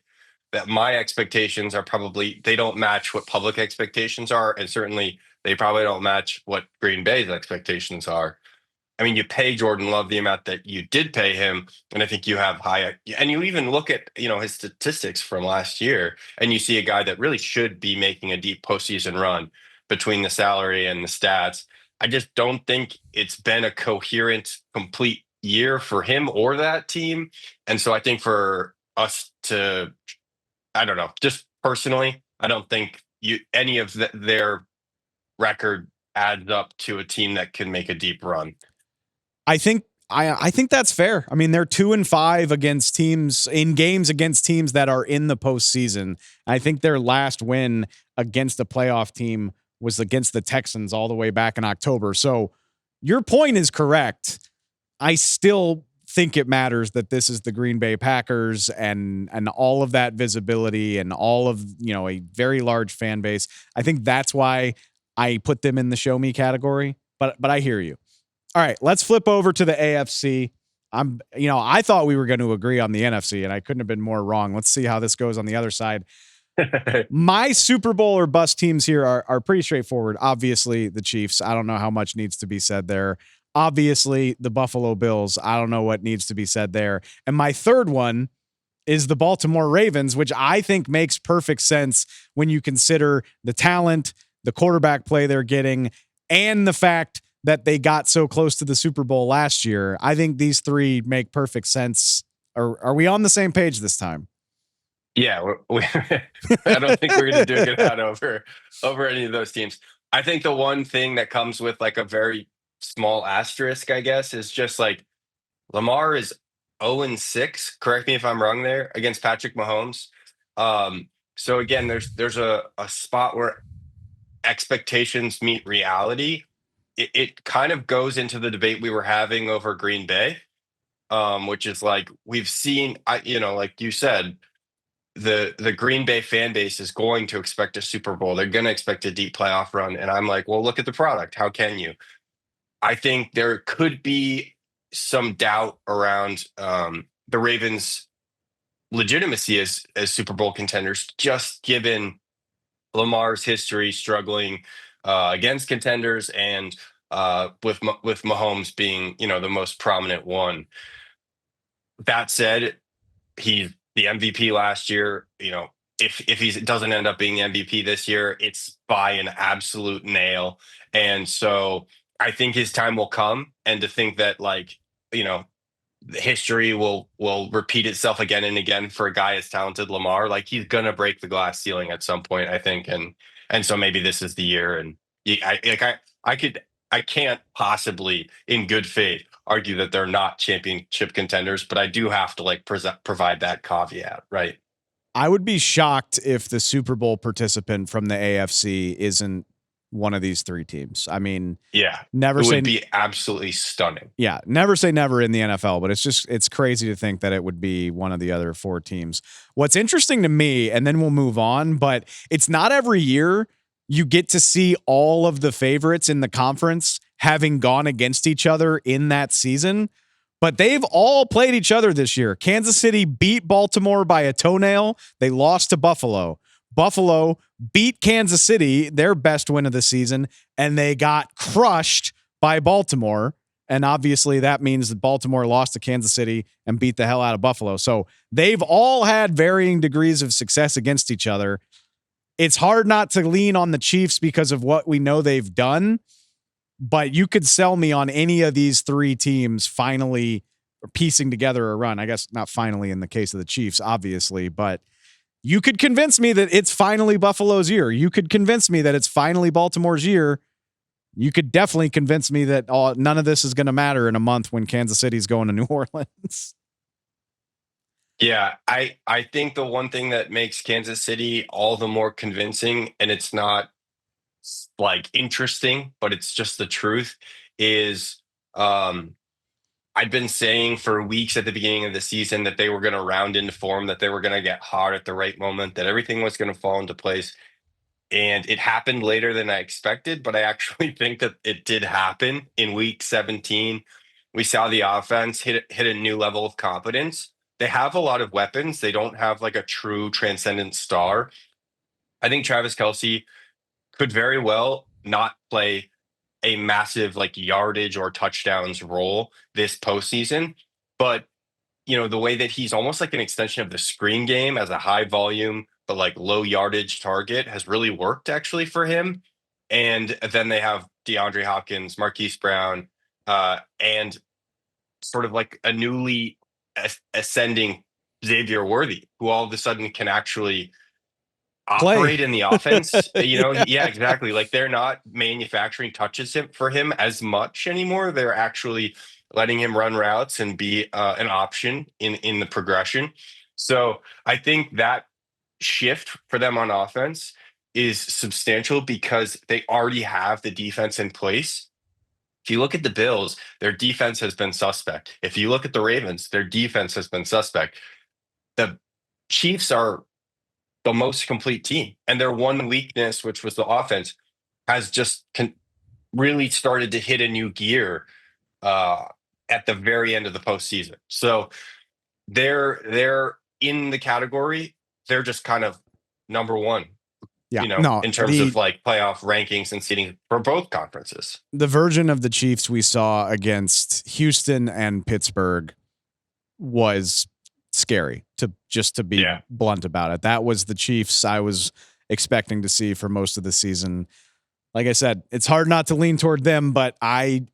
that my expectations are probably, they don't match what public expectations are. And certainly they probably don't match what Green Bay's expectations are. I mean, you pay Jordan Love the amount that you did pay him. And I think you have high, and you even look at, his statistics from last year, and you see a guy that really should be making a deep postseason run between the salary and the stats. I just don't think it's been a coherent, complete year for him or that team. And so I think for us to, I don't know, just personally, I don't think any of their record adds up to a team that can make a deep run. I think that's fair. I mean, they're 2-5 against teams in games against teams that are in the postseason. I think their last win against a playoff team was against the Texans all the way back in October. So your point is correct. I still think it matters that this is the Green Bay Packers and all of that visibility and all of, a very large fan base. I think that's why I put them in the show me category, but I hear you. All right, let's flip over to the AFC. I thought we were going to agree on the NFC, and I couldn't have been more wrong. Let's see how this goes on the other side. My Super Bowl or bust teams here are pretty straightforward. Obviously, the Chiefs. I don't know how much needs to be said there. Obviously, the Buffalo Bills. I don't know what needs to be said there. And my third one is the Baltimore Ravens, which I think makes perfect sense when you consider the talent, the quarterback play they're getting, and the fact that they got so close to the Super Bowl last year. I think these three make perfect sense. Are we on the same page this time? Yeah, I don't think we're going to do a good out over any of those teams. I think the one thing that comes with like a very small asterisk, I guess, is just like Lamar is 0-6. Correct me if I'm wrong there, against Patrick Mahomes. So again, there's a spot where expectations meet reality. It kind of goes into the debate we were having over Green Bay, which is like we've seen, like you said, the Green Bay fan base is going to expect a Super Bowl. They're going to expect a deep playoff run. And I'm like, well, look at the product. How can you? I think there could be some doubt around the Ravens' legitimacy as Super Bowl contenders, just given Lamar's history struggling against contenders and with Mahomes being, the most prominent one. That said, he's the MVP last year. If he doesn't end up being the MVP this year, it's by an absolute nail. And so I think his time will come. And to think that history will repeat itself again and again for a guy as talented Lamar, like he's gonna break the glass ceiling at some point, I think. And so maybe this is the year. And I could I can't possibly, in good faith, argue that they're not championship contenders, but I do have to like provide that caveat, right? I would be shocked if the Super Bowl participant from the AFC isn't one of these three teams. I mean, Yeah, never it say would be absolutely stunning. Yeah, never say never in the NFL, but it's crazy to think that it would be one of the other four teams. What's interesting to me, and then we'll move on, but it's not every year you get to see all of the favorites in the conference having gone against each other in that season. But they've all played each other this year. Kansas City beat Baltimore by a toenail. They lost to Buffalo. Buffalo beat Kansas City, their best win of the season, and they got crushed by Baltimore. And obviously that means that Baltimore lost to Kansas City and beat the hell out of Buffalo. So they've all had varying degrees of success against each other. It's hard not to lean on the Chiefs because of what we know they've done, but you could sell me on any of these three teams finally piecing together a run. I guess not finally in the case of the Chiefs, obviously, but you could convince me that it's finally Buffalo's year. You could convince me that it's finally Baltimore's year. You could definitely convince me that none of this is going to matter in a month when Kansas City's going to New Orleans. Yeah, I think the one thing that makes Kansas City all the more convincing, and it's not like interesting, but it's just the truth, is I'd been saying for weeks at the beginning of the season that they were going to round into form, that they were going to get hot at the right moment, that everything was going to fall into place. And it happened later than I expected, but I actually think that it did happen in week 17. We saw the offense hit a new level of competence. They have a lot of weapons. They don't have like a true transcendent star. I think Travis Kelce could very well not play a massive like yardage or touchdowns role this postseason, but the way that he's almost like an extension of the screen game as a high volume but like low yardage target has really worked actually for him. And then they have DeAndre Hopkins, Marquise Brown, and sort of like a newly ascending Xavier Worthy, who all of a sudden can actually operate in the offense. Yeah, exactly. Like they're not manufacturing touches for him as much anymore. They're actually letting him run routes and be an option in the progression. So I think that shift for them on offense is substantial because they already have the defense in place. If you look at the Bills, their defense has been suspect. If you look at the Ravens, their defense has been suspect. The Chiefs are the most complete team, and their one weakness, which was the offense, has just really started to hit a new gear at the very end of the postseason. So they're in the category. They're just kind of number one, in terms of like playoff rankings and seeding for both conferences. The version of the Chiefs we saw against Houston and Pittsburgh was scary, to be blunt about it. That was the Chiefs I was expecting to see for most of the season. Like I said, it's hard not to lean toward them, but I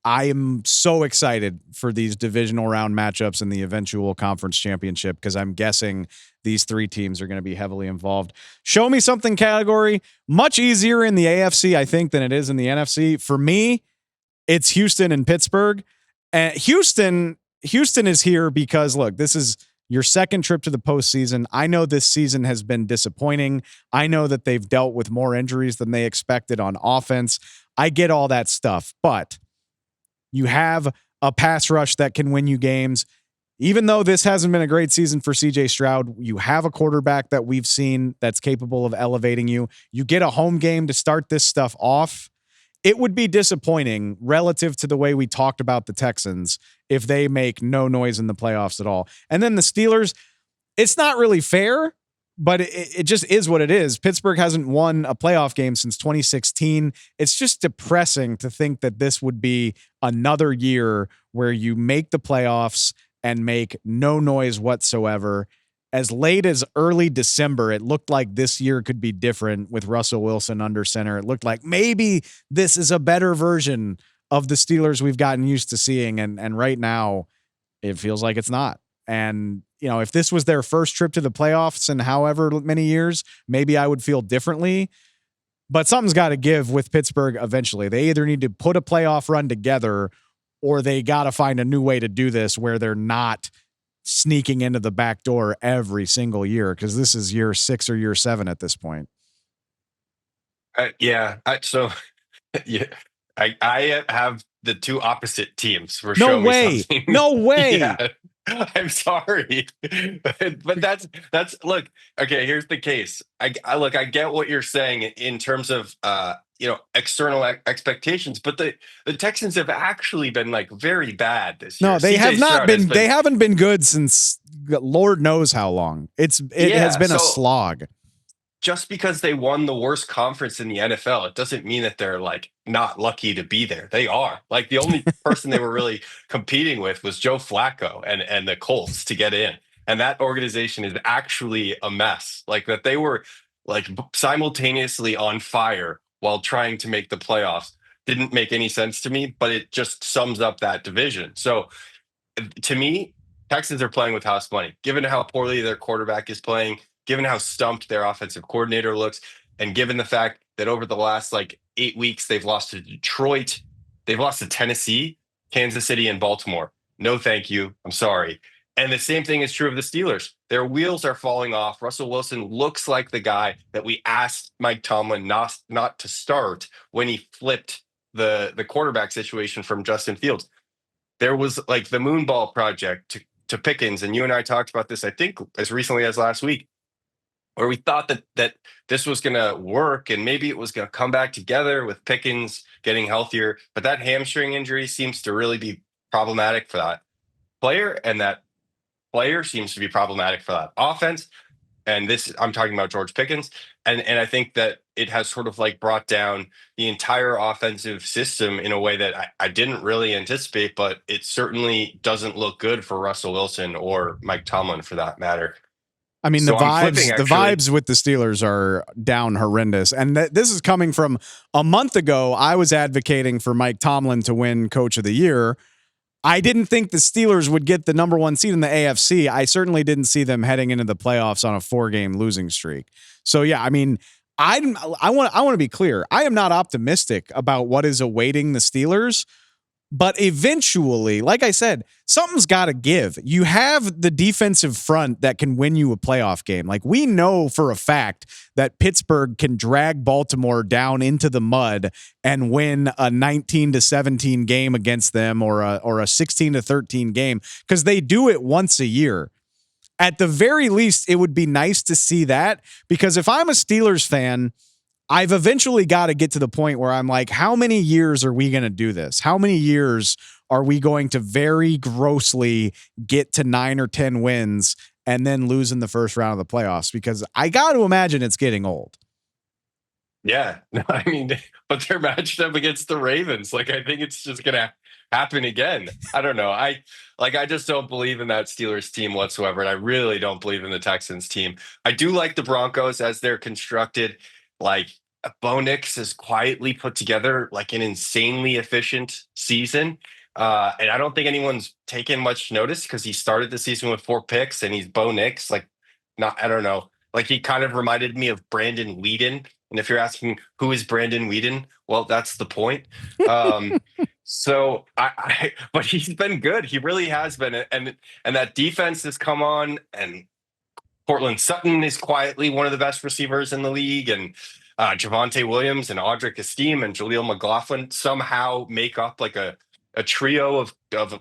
am so excited for these divisional round matchups and the eventual conference championship because I'm guessing these three teams are going to be heavily involved. Show me something category. Much easier in the AFC, I think, than it is in the NFC. For me, it's Houston and Pittsburgh. And Houston is here because, look, this is your second trip to the postseason. I know this season has been disappointing. I know that they've dealt with more injuries than they expected on offense. I get all that stuff, but you have a pass rush that can win you games. Even though this hasn't been a great season for CJ Stroud, you have a quarterback that we've seen that's capable of elevating you. You get a home game to start this stuff off. It would be disappointing relative to the way we talked about the Texans if they make no noise in the playoffs at all. And then the Steelers, it's not really fair, but it just is what it is. Pittsburgh hasn't won a playoff game since 2016. It's just depressing to think that this would be another year where you make the playoffs and make no noise whatsoever. As late as early December, it looked like this year could be different with Russell Wilson under center. It looked like maybe this is a better version of the Steelers we've gotten used to seeing. And right now, it feels like it's not. And, if this was their first trip to the playoffs in however many years, maybe I would feel differently. But something's got to give with Pittsburgh eventually. They either need to put a playoff run together or they got to find a new way to do this where they're not sneaking into the back door every single year, because this is year 6 or year 7 at this point. Yeah. Yeah, I have the two opposite teams for No Show way. Me Something. No way. Yeah, I'm sorry, but that's look. Okay, here's the case. I look. I get what you're saying in terms of external expectations, but the Texans have actually been like very bad this year. No, they CJ have not Stroud been. They haven't been good since Lord knows how long. It has been a slog. Just because they won the worst conference in the NFL, it doesn't mean that they're like not lucky to be there. They are. Like the only person they were really competing with was Joe Flacco and the Colts to get in. And that organization is actually a mess. Like that they were like simultaneously on fire while trying to make the playoffs didn't make any sense to me, but it just sums up that division. So to me, Texans are playing with house money, given how poorly their quarterback is playing, given how stumped their offensive coordinator looks, and given the fact that over the last 8 weeks, they've lost to Detroit, they've lost to Tennessee, Kansas City, and Baltimore. No, thank you. I'm sorry. And the same thing is true of the Steelers. Their wheels are falling off. Russell Wilson looks like the guy that we asked Mike Tomlin not to start when he flipped the quarterback situation from Justin Fields. There was like the Moonball project to Pickens, and you and I talked about this, I think, as recently as last week, where we thought that this was going to work and maybe it was going to come back together with Pickens getting healthier. But that hamstring injury seems to really be problematic for that player, and that player seems to be problematic for that offense. And I'm talking about George Pickens. And I think that it has sort of brought down the entire offensive system in a way that I didn't really anticipate, but it certainly doesn't look good for Russell Wilson or Mike Tomlin for that matter. I mean, So the vibes with the Steelers are down horrendous. And this is coming from a month ago. I was advocating for Mike Tomlin to win Coach of the Year. I didn't think the Steelers would get the number 1 seed in the AFC. I certainly didn't see them heading into the playoffs on a 4-game losing streak. So yeah, I mean, I want to be clear. I am not optimistic about what is awaiting the Steelers. But eventually, like I said, something's got to give. You have the defensive front that can win you a playoff game. Like, we know for a fact that Pittsburgh can drag Baltimore down into the mud and win a 19-17 game against them, or a 16-13 game, because they do it once a year. At the very least, it would be nice to see that, because if I'm a Steelers fan, I've eventually got to get to the point where I'm like, how many years are we going to do this? How many years are we going to very grossly get to 9 or 10 wins and then lose in the first round of the playoffs? Because I got to imagine it's getting old. Yeah, I mean, but they're matched up against the Ravens. I think it's just going to happen again. I don't know. I just don't believe in that Steelers team whatsoever. And I really don't believe in the Texans team. I do like the Broncos as they're constructed. Bo Nix has quietly put together an insanely efficient season. And I don't think anyone's taken much notice because he started the season with 4 picks and he's Bo Nix. I don't know. He kind of reminded me of Brandon Weeden. And if you're asking who is Brandon Weeden, well, that's the point. So but he's been good. He really has been. And that defense has come on, and Cortland Sutton is quietly one of the best receivers in the league, and Javonte Williams and Audric Esteem and Jaleel McLaughlin somehow make up a trio of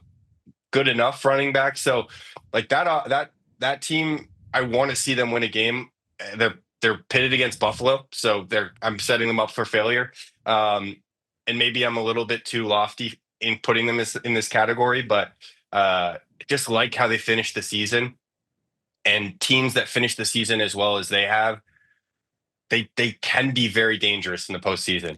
good enough running backs. So that team, I want to see them win a game. They're pitted against Buffalo, so I'm setting them up for failure. And maybe I'm a little bit too lofty in putting them in this category, but just like how they finished the season. And teams that finish the season as well as they have, they can be very dangerous in the postseason.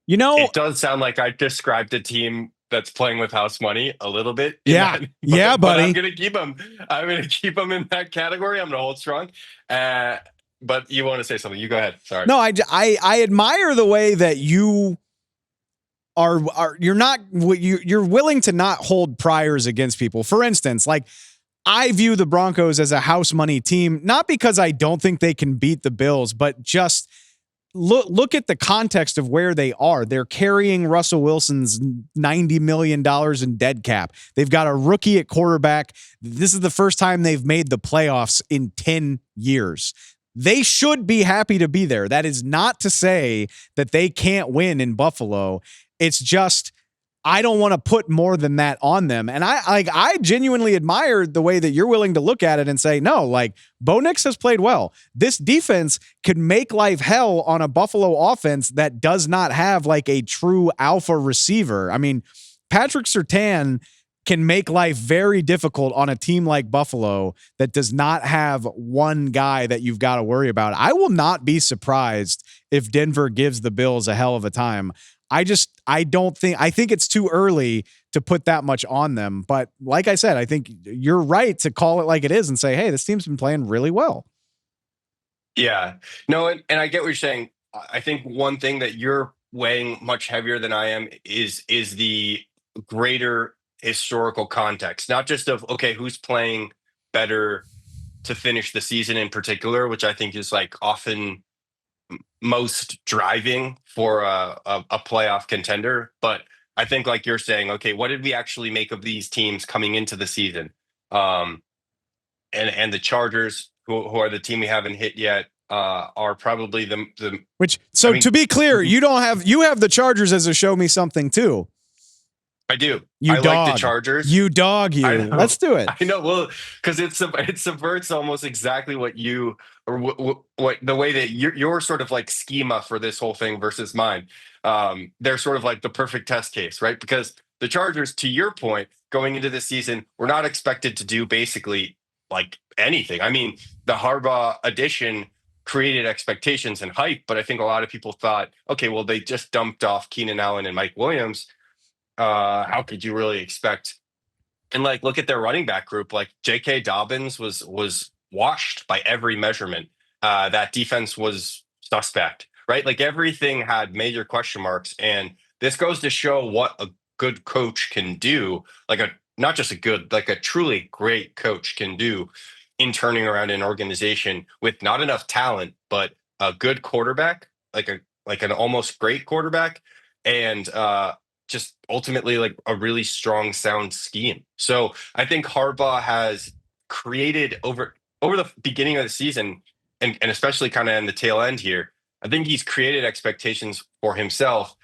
It does sound like I described a team that's playing with house money a little bit. Yeah, buddy. But I'm going to keep them. I'm going to keep them in that category. I'm going to hold strong. But you want to say something? You go ahead. Sorry. No, I admire the way that you are. You're willing to not hold priors against people. For instance, I view the Broncos as a house money team, not because I don't think they can beat the Bills, but just look at the context of where they are. They're carrying Russell Wilson's $90 million in dead cap. They've got a rookie at quarterback. This is the first time they've made the playoffs in 10 years. They should be happy to be there. That is not to say that they can't win in Buffalo. It's just, I don't want to put more than that on them. And I genuinely admire the way that you're willing to look at it and say, no, like, Bo Nix has played well. This defense could make life hell on a Buffalo offense that does not have like a true alpha receiver. I mean, Patrick Surtain can make life very difficult on a team like Buffalo that does not have one guy that you've got to worry about. I will not be surprised if Denver gives the Bills a hell of a time. I think it's too early to put that much on them. But like I said, I think you're right to call it like it is and say, hey, this team's been playing really well. Yeah, no, and I get what you're saying. I think one thing that you're weighing much heavier than I am is the greater historical context, not just of, okay, who's playing better to finish the season in particular, which I think is like often most driving for a playoff contender. But I think, like you're saying, okay, what did we actually make of these teams coming into the season? And the Chargers, who are the team we haven't hit yet, are probably the which. So I mean, to be clear, you have the Chargers as a show me something too. I do. I like the Chargers. You dog you. Let's do it. I know. Well, because it subverts almost exactly what you or what the way that your sort of like schema for this whole thing versus mine. They're sort of like the perfect test case, right? Because the Chargers, to your point, going into this season, were not expected to do basically like anything. I mean, the Harbaugh addition created expectations and hype, but I think a lot of people thought, okay, well, they just dumped off Keenan Allen and Mike Williams. How could you really expect? And like, look at their running back group. Like J.K. Dobbins was washed by every measurement. That defense was suspect, right? Like everything had major question marks. And this goes to show what a good coach can do. Not just a good, like a truly great coach can do in turning around an organization with not enough talent, but a good quarterback, like an almost great quarterback. And, just ultimately like a really strong, sound scheme. So I think Harbaugh has created over the beginning of the season and especially kind of in the tail end here, I think he's created expectations for himself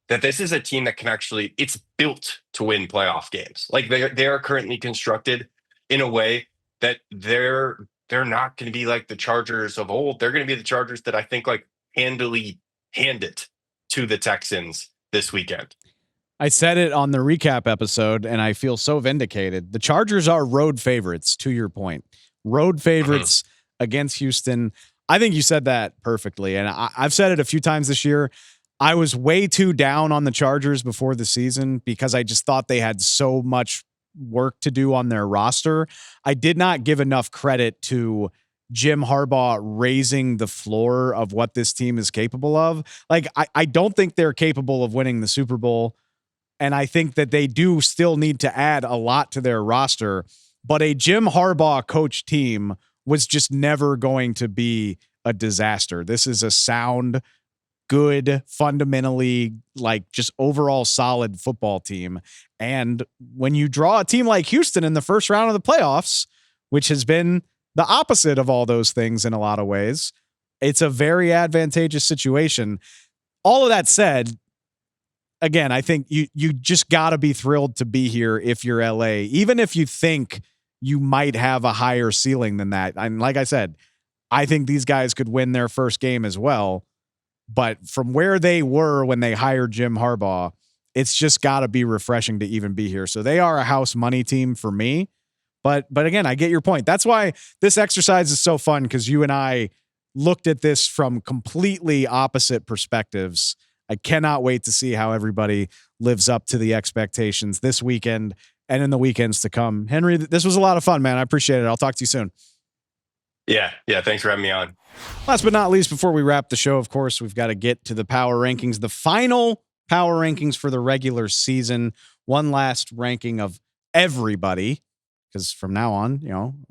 that this is a team that can actually, it's built to win playoff games. Like they are currently constructed in a way that they're not going to be like the Chargers of old. They're going to be the Chargers that I think like handily hand it to the Texans this weekend. I said it on the recap episode, and I feel so vindicated. The Chargers are road favorites, to your point. Road favorites against Houston. I think you said that perfectly, and I've said it a few times this year. I was way too down on the Chargers before the season because I just thought they had so much work to do on their roster. I did not give enough credit to Jim Harbaugh raising the floor of what this team is capable of. Like, I don't think they're capable of winning the Super Bowl. And I think that they do still need to add a lot to their roster, but a Jim Harbaugh coach team was just never going to be a disaster. This is a sound, good, fundamentally, like just overall solid football team. And when you draw a team like Houston in the first round of the playoffs, which has been the opposite of all those things in a lot of ways, it's a very advantageous situation. All of that said, again, I think you just got to be thrilled to be here if you're LA, even if you think you might have a higher ceiling than that. And like I said, I think these guys could win their first game as well. But from where they were when they hired Jim Harbaugh, it's just got to be refreshing to even be here. So they are a house money team for me. But again, I get your point. That's why this exercise is so fun, because you and I looked at this from completely opposite perspectives. I cannot wait to see how everybody lives up to the expectations this weekend and in the weekends to come. Henry, this was a lot of fun, man. I appreciate it. I'll talk to you soon. Yeah. Thanks for having me on. Last but not least, before we wrap the show, of course, we've got to get to the power rankings, the final power rankings for the regular season. One last ranking of everybody, because from now on,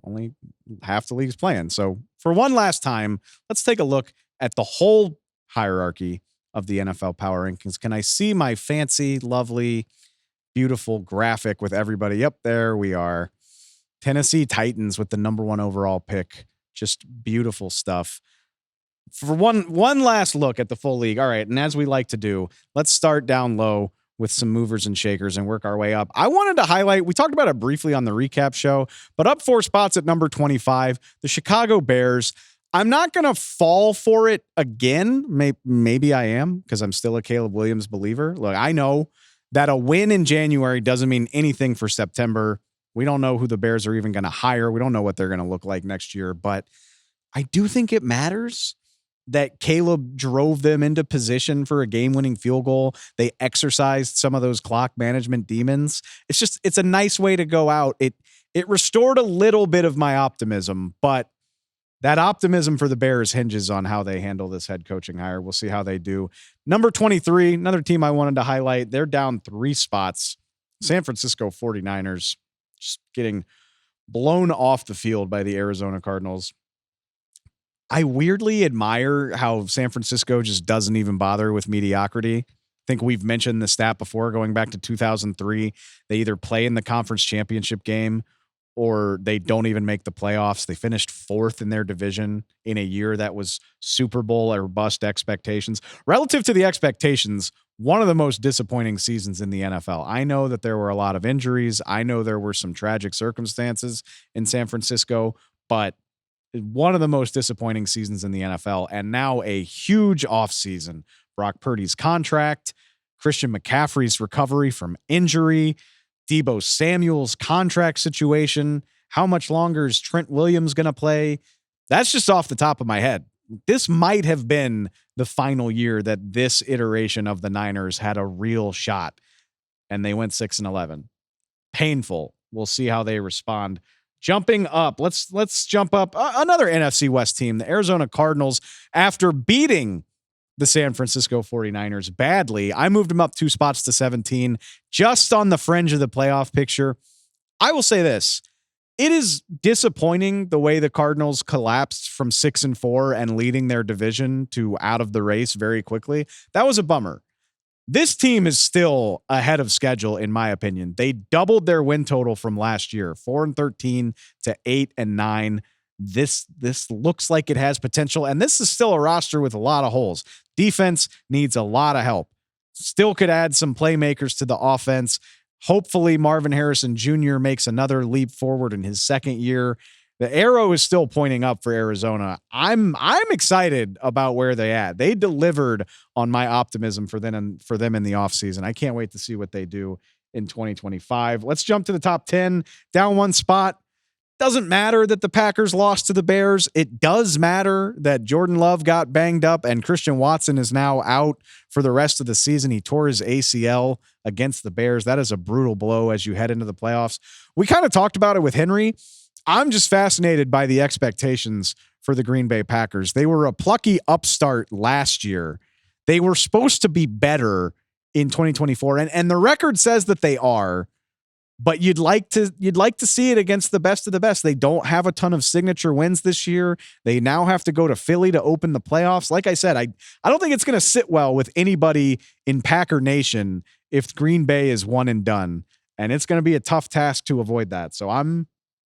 only half the league's playing. So for one last time, let's take a look at the whole hierarchy of the NFL power rankings. Can I see my fancy, lovely, beautiful graphic with everybody? Yep, there we are. Tennessee Titans with the number 1 overall pick. Just beautiful stuff. For one last look at the full league. All right, and as we like to do, let's start down low with some movers and shakers and work our way up. I wanted to highlight, we talked about it briefly on the recap show, but up 4 spots at number 25, the Chicago Bears. I'm not going to fall for it again. Maybe I am, because I'm still a Caleb Williams believer. Look, I know that a win in January doesn't mean anything for September. We don't know who the Bears are even going to hire. We don't know what they're going to look like next year, but I do think it matters that Caleb drove them into position for a game-winning field goal. They exercised some of those clock management demons. It's a nice way to go out. It restored a little bit of my optimism, but that optimism for the Bears hinges on how they handle this head coaching hire. We'll see how they do. Number 23, another team I wanted to highlight. They're down 3 spots. San Francisco 49ers just getting blown off the field by the Arizona Cardinals. I weirdly admire how San Francisco just doesn't even bother with mediocrity. I think we've mentioned the stat before, going back to 2003. They either play in the conference championship game or they don't even make the playoffs. They finished 4th in their division in a year that was Super Bowl or bust expectations. Relative to the expectations, one of the most disappointing seasons in the NFL. I know that there were a lot of injuries. I know there were some tragic circumstances in San Francisco, but one of the most disappointing seasons in the NFL, and now a huge offseason. Brock Purdy's contract, Christian McCaffrey's recovery from injury, Deebo Samuel's contract situation. How much longer is Trent Williams going to play? That's just off the top of my head. This might have been the final year that this iteration of the Niners had a real shot, and they went 6-11. Painful. We'll see how they respond. Jumping up, let's jump up. Another NFC West team, the Arizona Cardinals, after beating the San Francisco 49ers badly. I moved them up 2 spots to 17, just on the fringe of the playoff picture. I will say this. It is disappointing the way the Cardinals collapsed from 6-4 and leading their division to out of the race very quickly. That was a bummer. This team is still ahead of schedule, in my opinion. They doubled their win total from last year, 4-13 to 8-9. This looks like it has potential, and this is still a roster with a lot of holes. Defense needs a lot of help. Still could add some playmakers to the offense. Hopefully Marvin Harrison Jr. makes another leap forward in his second year. The arrow is still pointing up for Arizona. I'm excited about where they at. They delivered on my optimism for them in the offseason. I can't wait to see what they do in 2025. Let's jump to the top 10. Down 1 spot. Doesn't matter that the Packers lost to the Bears. It does matter that Jordan Love got banged up and Christian Watson is now out for the rest of the season. He tore his ACL against the Bears. That is a brutal blow as you head into the playoffs. We kind of talked about it with Henry. I'm just fascinated by the expectations for the Green Bay Packers. They were a plucky upstart last year. They were supposed to be better in 2024, and the record says that they are. But you'd like to see it against the best of the best. They don't have a ton of signature wins this year. They now have to go to Philly to open the playoffs. Like I said, I don't think it's going to sit well with anybody in Packer Nation if Green Bay is one and done, and it's going to be a tough task to avoid that. So I'm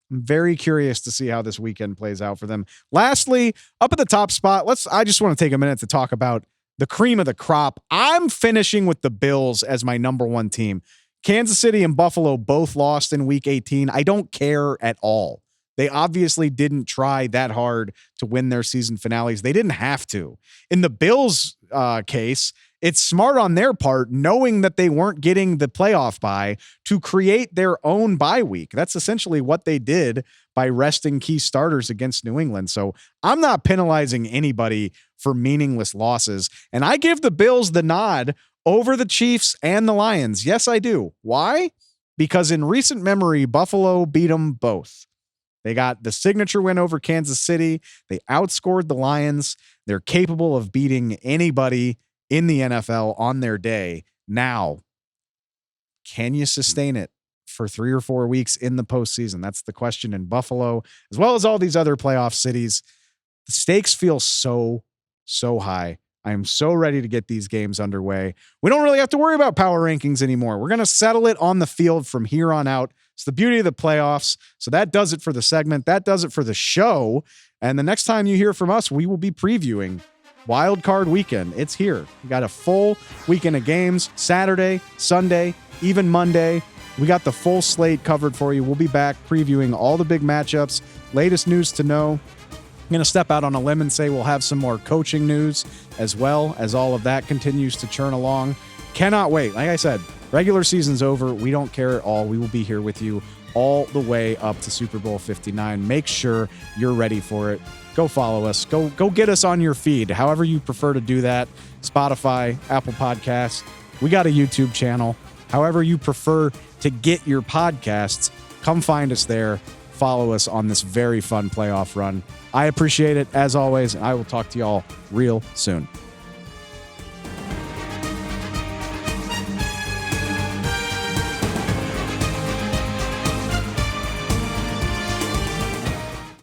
very curious to see how this weekend plays out for them. Lastly, up at the top spot, I just want to take a minute to talk about the cream of the crop. I'm finishing with the Bills as my number 1 team. Kansas City and Buffalo both lost in week 18. I don't care at all. They obviously didn't try that hard to win their season finales. They didn't have to. In the Bills case, it's smart on their part, knowing that they weren't getting the playoff bye, to create their own bye week. That's essentially what they did by resting key starters against New England. So I'm not penalizing anybody for meaningless losses. And I give the Bills the nod over the Chiefs and the Lions. Yes, I do. Why? Because in recent memory, Buffalo beat them both. They got the signature win over Kansas City. They outscored the Lions. They're capable of beating anybody in the NFL on their day. Now, can you sustain it for 3 or 4 weeks in the postseason? That's the question in Buffalo, as well as all these other playoff cities. The stakes feel so high. I am so ready to get these games underway. We don't really have to worry about power rankings anymore. We're going to settle it on the field from here on out. It's the beauty of the playoffs. So that does it for the segment. That does it for the show. And the next time you hear from us, we will be previewing Wild Card Weekend. It's here. We got a full weekend of games, Saturday, Sunday, even Monday. We got the full slate covered for you. We'll be back previewing all the big matchups, latest news to know. I'm going to step out on a limb and say we'll have some more coaching news as well as all of that continues to churn along. Cannot wait. Like I said, regular season's over. We don't care at all. We will be here with you all the way up to Super Bowl 59. Make sure you're ready for it. Go follow us. Go get us on your feed, however you prefer to do that. Spotify, Apple Podcasts. We got a YouTube channel. However you prefer to get your podcasts, come find us there. Follow us on this very fun playoff run. I appreciate it, as always, and I will talk to y'all real soon.